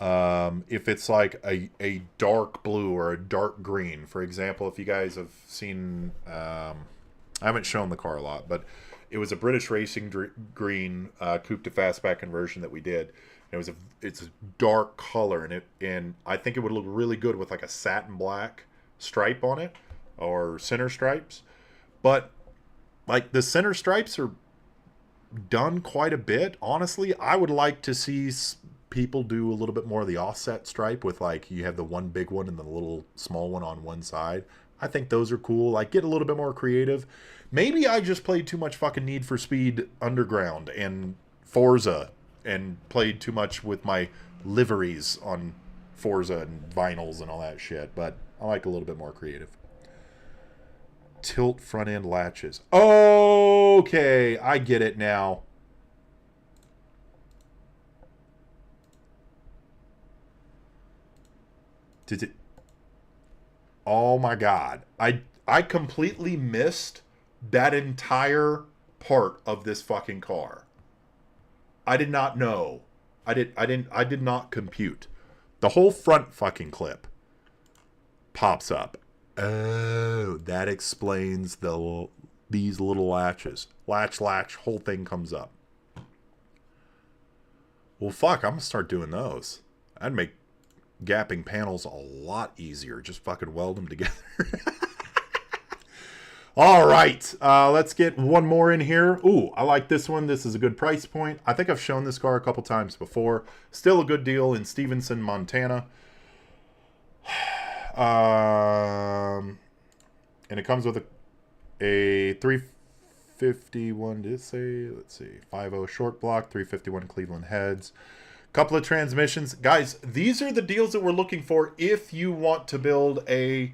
A: If it's like a dark blue or a dark green, for example, if you guys have seen, I haven't shown the car a lot, but it was a British Racing green coupe to fastback conversion that we did. It's a dark color, and I think it would look really good with like a satin black stripe on it or center stripes. But like the center stripes are done quite a bit. Honestly, I would like to see people do a little bit more of the offset stripe with like you have the one big one and the little small one on one side. I think those are cool. Like get a little bit more creative. Maybe I just played too much fucking Need for Speed Underground and Forza and played too much with my liveries on Forza and vinyls and all that shit, but I like a little bit more creative. Tilt front end latches. Okay, I get it now. Did it? Oh my god. I completely missed that entire part of this fucking car. I did not know. I did not compute. The whole front fucking clip pops up. Oh, that explains these little latches. Latch, whole thing comes up. Well, fuck, I'm going to start doing those. I'd make gapping panels a lot easier. Just fucking weld them together. All right, let's get one more in here. Ooh, I like this one. This is a good price point. I think I've shown this car a couple times before. Still a good deal in Stevenson, Montana. And it comes with a 351, did it say? Let's see, 5.0 short block, 351 Cleveland heads. Couple of transmissions. Guys, these are the deals that we're looking for if you want to build a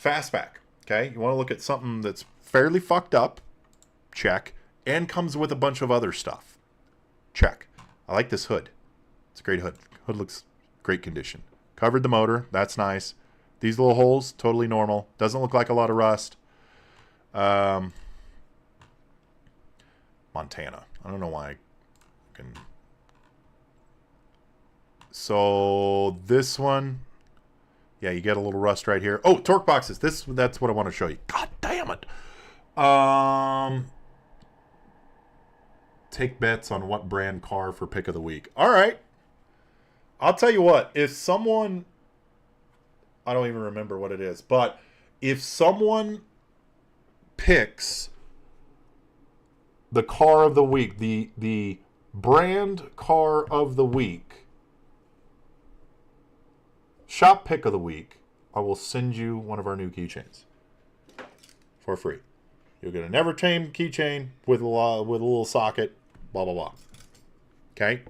A: fastback. Okay, you want to look at something that's fairly fucked up, check, and comes with a bunch of other stuff, check. I like this hood. It's a great hood. Hood looks great condition. Covered the motor, that's nice. These little holes, totally normal. Doesn't look like a lot of rust. Montana. I don't know why I can. So this one. Yeah, you get a little rust right here. Oh, torque boxes. That's what I want to show you. God damn it. Take bets on what brand car for pick of the week. All right. I'll tell you what. If someone, I don't even remember what it is, but if someone picks the car of the week, the brand car of the week, shop pick of the week, I will send you one of our new keychains for free. You'll get a never change keychain with a little socket, blah, blah, blah. Okay?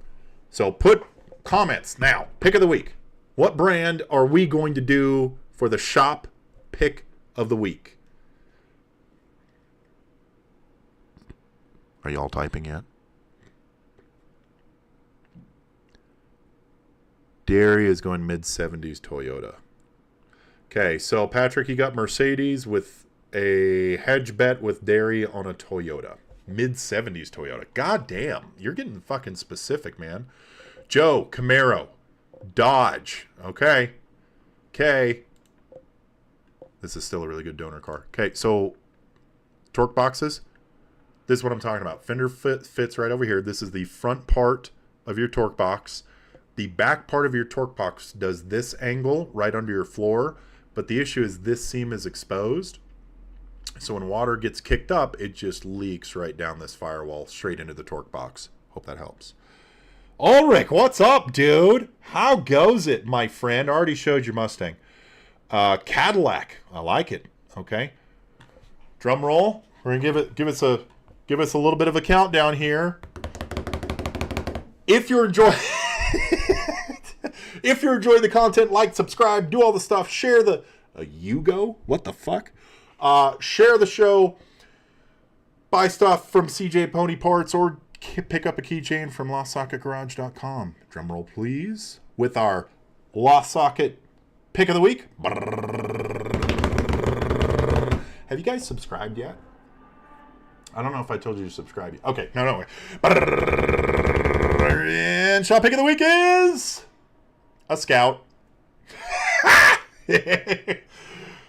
A: So put comments now. Pick of the week. What brand are we going to do for the shop pick of the week? Are y'all typing yet? Derry is going mid-70s Toyota. Okay, so Patrick, you got Mercedes with a hedge bet with Derry on a Toyota. Mid-70s Toyota. God damn, you're getting fucking specific, man. Joe, Camaro. Dodge. Okay. Okay. This is still a really good donor car. Okay, so torque boxes. This is what I'm talking about. Fender fits right over here. This is the front part of your torque box. The back part of your torque box does this angle right under your floor, but the issue is this seam is exposed. So when water gets kicked up, it just leaks right down this firewall straight into the torque box. Hope that helps. Ulrich, what's up, dude? How goes it, my friend? I already showed your Mustang. Cadillac, I like it. Okay. Drum roll. We're gonna give us a little bit of a countdown here. If you're enjoying if you're enjoying the content, like, subscribe, do all the stuff, share the Yugo? What the fuck? Share the show, buy stuff from CJ Pony Parts, or pick up a keychain from LostSocketGarage.com. Drum roll, please, with our Lost Socket pick of the week. Have you guys subscribed yet? I don't know if I told you to subscribe yet. Okay, no. And shop pick of the week is a Scout.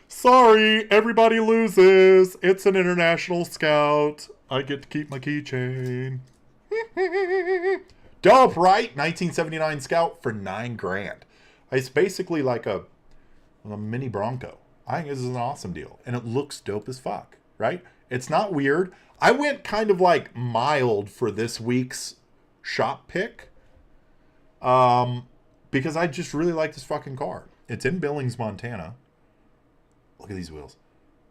A: Sorry, everybody loses. It's an international Scout. I get to keep my keychain. Dope, right? 1979 Scout for $9,000. It's basically like a mini Bronco. I think this is an awesome deal. And it looks dope as fuck, right? It's not weird. I went kind of like mild for this week's shop pick. Because I just really like this fucking car. It's in Billings, Montana. Look at these wheels.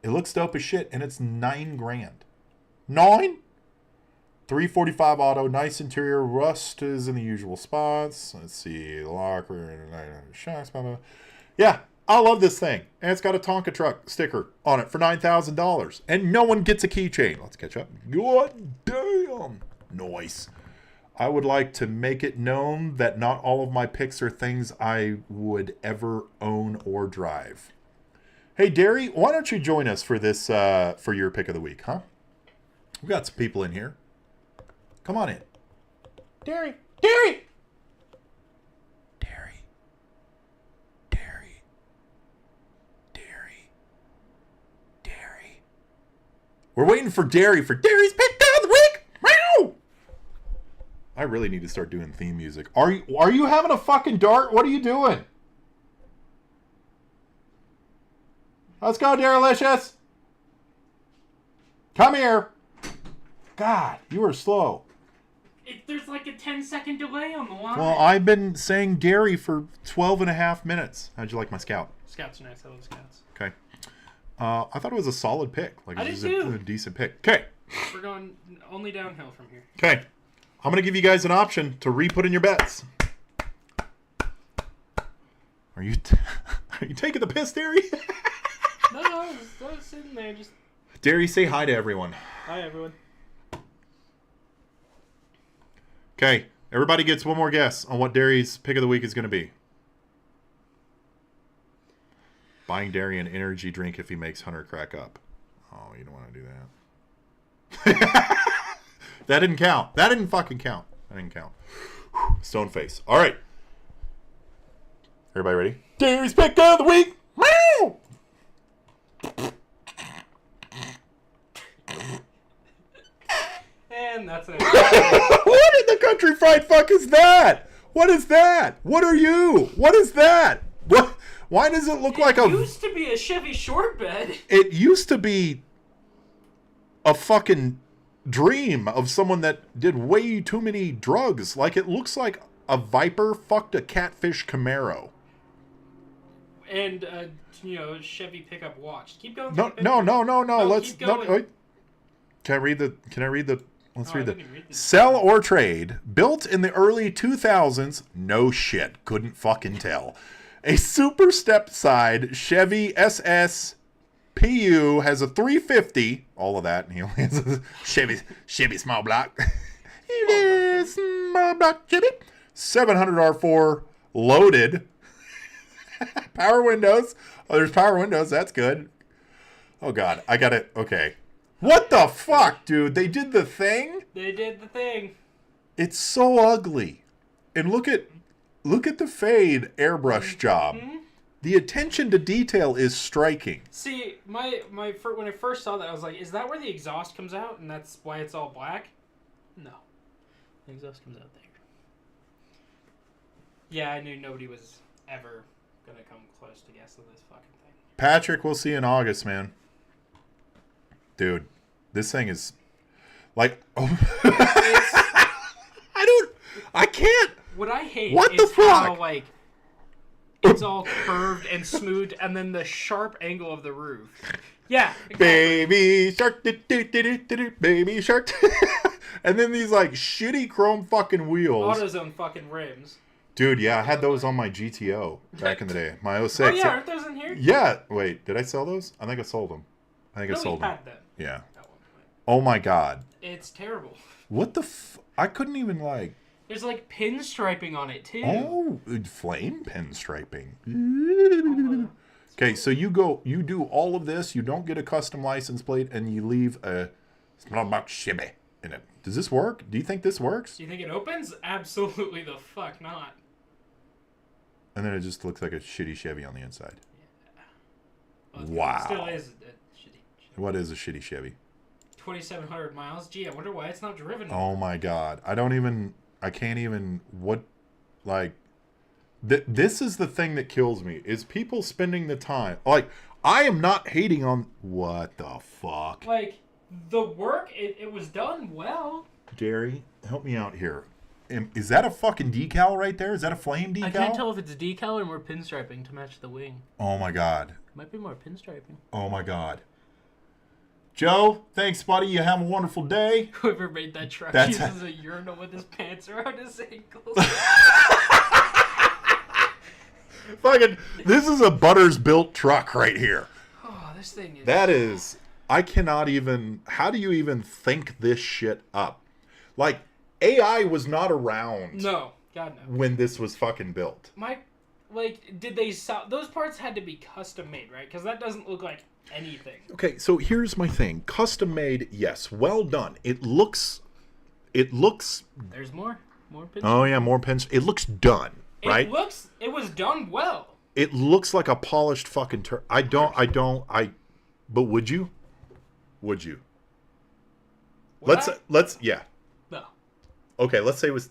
A: It looks dope as shit, and it's $9,000. 9? 345 auto, nice interior. Rust is in the usual spots. Let's see, locker, shocks, blah, blah. Yeah, I love this thing. And it's got a Tonka truck sticker on it for $9,000. And no one gets a keychain. Let's catch up. God damn. Nice. I would like to make it known that not all of my picks are things I would ever own or drive. Hey, Derry, why don't you join us for this, for your pick of the week, huh? We've got some people in here. Come on in. Derry! Derry! Derry. Derry. Derry. Derry. We're waiting for Derry for Derry's pick of the week! Meow! I really need to start doing theme music. Are you having a fucking dart? What are you doing? Let's go, Derelicious. Come here. God, you are slow.
B: There's like a 10-second delay on the line.
A: Well, I've been saying dairy for 12 and a half minutes. How'd you like my Scout?
B: Scouts are next. I love Scouts.
A: Okay. I thought it was a solid pick. Like,
B: I
A: it was
B: did too.
A: a decent pick. Okay.
B: We're going only downhill from here.
A: Okay. I'm going to give you guys an option to re-put in your bets. Are you taking the piss, Derry?
B: No, I was sitting there just...
A: Derry, say hi to everyone.
B: Hi, everyone.
A: Okay. Everybody gets one more guess on what Derry's pick of the week is going to be. Buying Derry an energy drink if he makes Hunter crack up. Oh, you don't want to do that. That didn't count. That didn't fucking count. That didn't count. Stone face. All right. Everybody ready? Derry's pick of the week. Meow!
B: And that's it.
A: What in the country fried fuck is that? What is that? What are you? What is that? What? Why does it look like a...
B: It used to be a Chevy short bed.
A: It used to be a fucking dream of someone that did way too many drugs. Like, it looks like a Viper fucked a catfish Camaro.
B: And, Chevy pickup watch. Keep going.
A: No. Let's... No, wait. Can I read the... Let's read the... Sell or trade. Built in the early 2000s. No shit. Couldn't fucking tell. A super step side Chevy SS PU has a 350. All of that. And he only has a Chevy small block. Small block Chevy. 700 R4 loaded. Power windows. Oh, there's power windows. That's good. Oh, God. I got it. Okay. What the fuck, dude? They did the thing?
B: They did the thing.
A: It's so ugly. And look at the fade airbrush job. Mm-hmm. The attention to detail is striking.
B: See, when I first saw that, I was like, is that where the exhaust comes out and that's why it's all black? No. The exhaust comes out there. Yeah, I knew nobody was ever going to come close to guessing this fucking thing.
A: Patrick, we'll see you in August, man. Dude, this thing is like... I can't...
B: What I hate
A: what
B: is
A: the fuck?
B: How, like, it's all curved and smooth, and then the sharp angle of the roof. Yeah. Exactly.
A: Baby shark, baby shark. And then these, like, shitty chrome fucking wheels.
B: AutoZone fucking rims.
A: Dude, yeah, I had those on my GTO back in the day. My 06.
B: Oh, yeah, aren't those in here?
A: Yeah. Wait, did I sell those? I think I sold them. I sold them.
B: Had them.
A: Yeah. Oh, my God.
B: It's terrible.
A: What the I couldn't even, like...
B: There's, like, pinstriping on it, too.
A: Oh, flame pinstriping. Okay, so you do all of this, you don't get a custom license plate, and you leave a small box Chevy in it. Does this work? Do you think this works?
B: Do you think it opens? Absolutely the fuck not.
A: And then it just looks like a shitty Chevy on the inside.
B: Yeah. Well,
A: wow.
B: It still is a shitty Chevy.
A: What is a shitty Chevy?
B: 2,700 miles. Gee, I wonder why it's not driven.
A: Oh, my God. I can't even, this is the thing that kills me, is people spending the time. Like, I am not hating on, what the fuck?
B: Like, the work, it was done well.
A: Jerry, help me out here. Is that a fucking decal right there? Is that a flame decal?
B: I can't tell if it's a decal or more pinstriping to match the wing.
A: Oh, my God.
B: Might be more pinstriping.
A: Oh, my God. Joe, thanks, buddy. You have a wonderful day.
B: Whoever made that truck uses a urinal with his pants around his ankles.
A: Fucking, this is a Butters-built truck right here.
B: Oh, this thing is...
A: That is... I cannot even... How do you even think this shit up? Like, AI was not around...
B: No. God, no.
A: ...when this was fucking built.
B: Did they... Those parts had to be custom made, right? Because that doesn't look like... anything.
A: Okay, so here's my thing. Custom made, yes, well done. It looks
B: There's more pins.
A: Oh yeah, more pins. It looks done, right?
B: It was done well.
A: It looks like a polished fucking but would you?
B: Would
A: Let's yeah.
B: No.
A: Okay, let's say it was...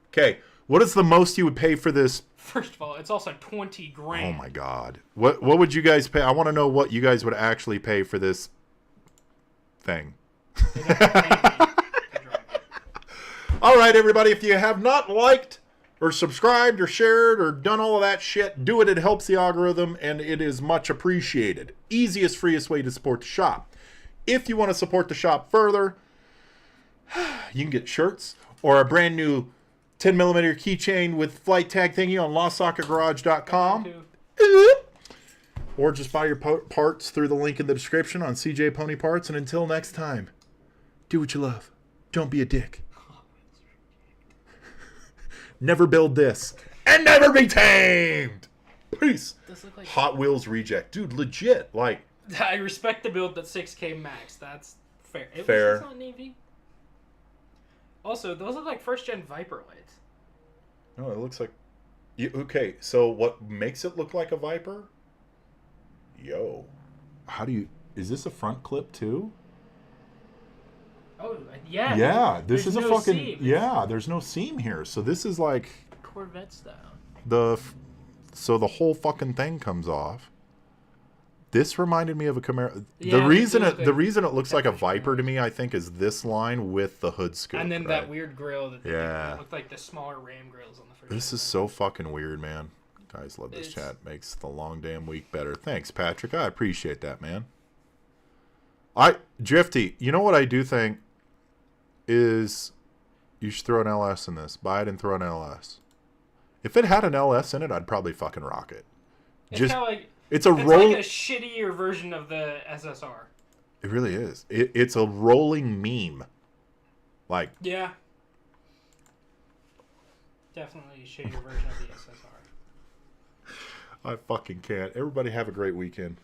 A: Okay, what is the most you would pay for this?
B: First of all, it's also 20 grand.
A: Oh, my God. What would you guys pay? I want to know what you guys would actually pay for this thing. All right, everybody, if you have not liked or subscribed or shared or done all of that shit, do it. It helps the algorithm, and it is much appreciated. Easiest, freest way to support the shop. If you want to support the shop further, you can get shirts or a brand new 10mm keychain with flight tag thingy on LostSocketGarage.com. Or just buy your parts through the link in the description on CJ Pony Parts. And until next time, do what you love. Don't be a dick. Never build this. And never be tamed. Peace.
B: Like
A: Hot Wheels reject. Dude, legit. Like,
B: I respect the build at 6K max. That's fair.
A: Fair.
B: It's not Navy. Also, those look like first-gen Viper lights.
A: no, it looks like... Okay, so what makes it look like a Viper? Yo. How do you... Is this a front clip, too?
B: Oh, yeah.
A: Yeah, this is a
B: no
A: fucking...
B: seam.
A: Yeah, there's no seam here. So this is like...
B: Corvette style.
A: So the whole fucking thing comes off. This reminded me of a Camaro.
B: Yeah,
A: the reason it looks like a Viper to me, I think, is this line with the hood scoop.
B: And then
A: right?
B: that weird grill that
A: Yeah.
B: looked like the smaller Ram grills on the first.
A: This is so fucking weird, man. Guys, love this chat. Makes the long damn week better. Thanks, Patrick. I appreciate that, man. Drifty, you know what I do think is you should throw an LS in this. Buy it and throw an LS. If it had an LS in it, I'd probably fucking rock it.
B: It's kind of like...
A: It's like
B: a shittier version of the SSR.
A: It really is. It's a rolling meme. Like...
B: Yeah. Definitely a shittier version of the SSR.
A: I fucking can't. Everybody have a great weekend.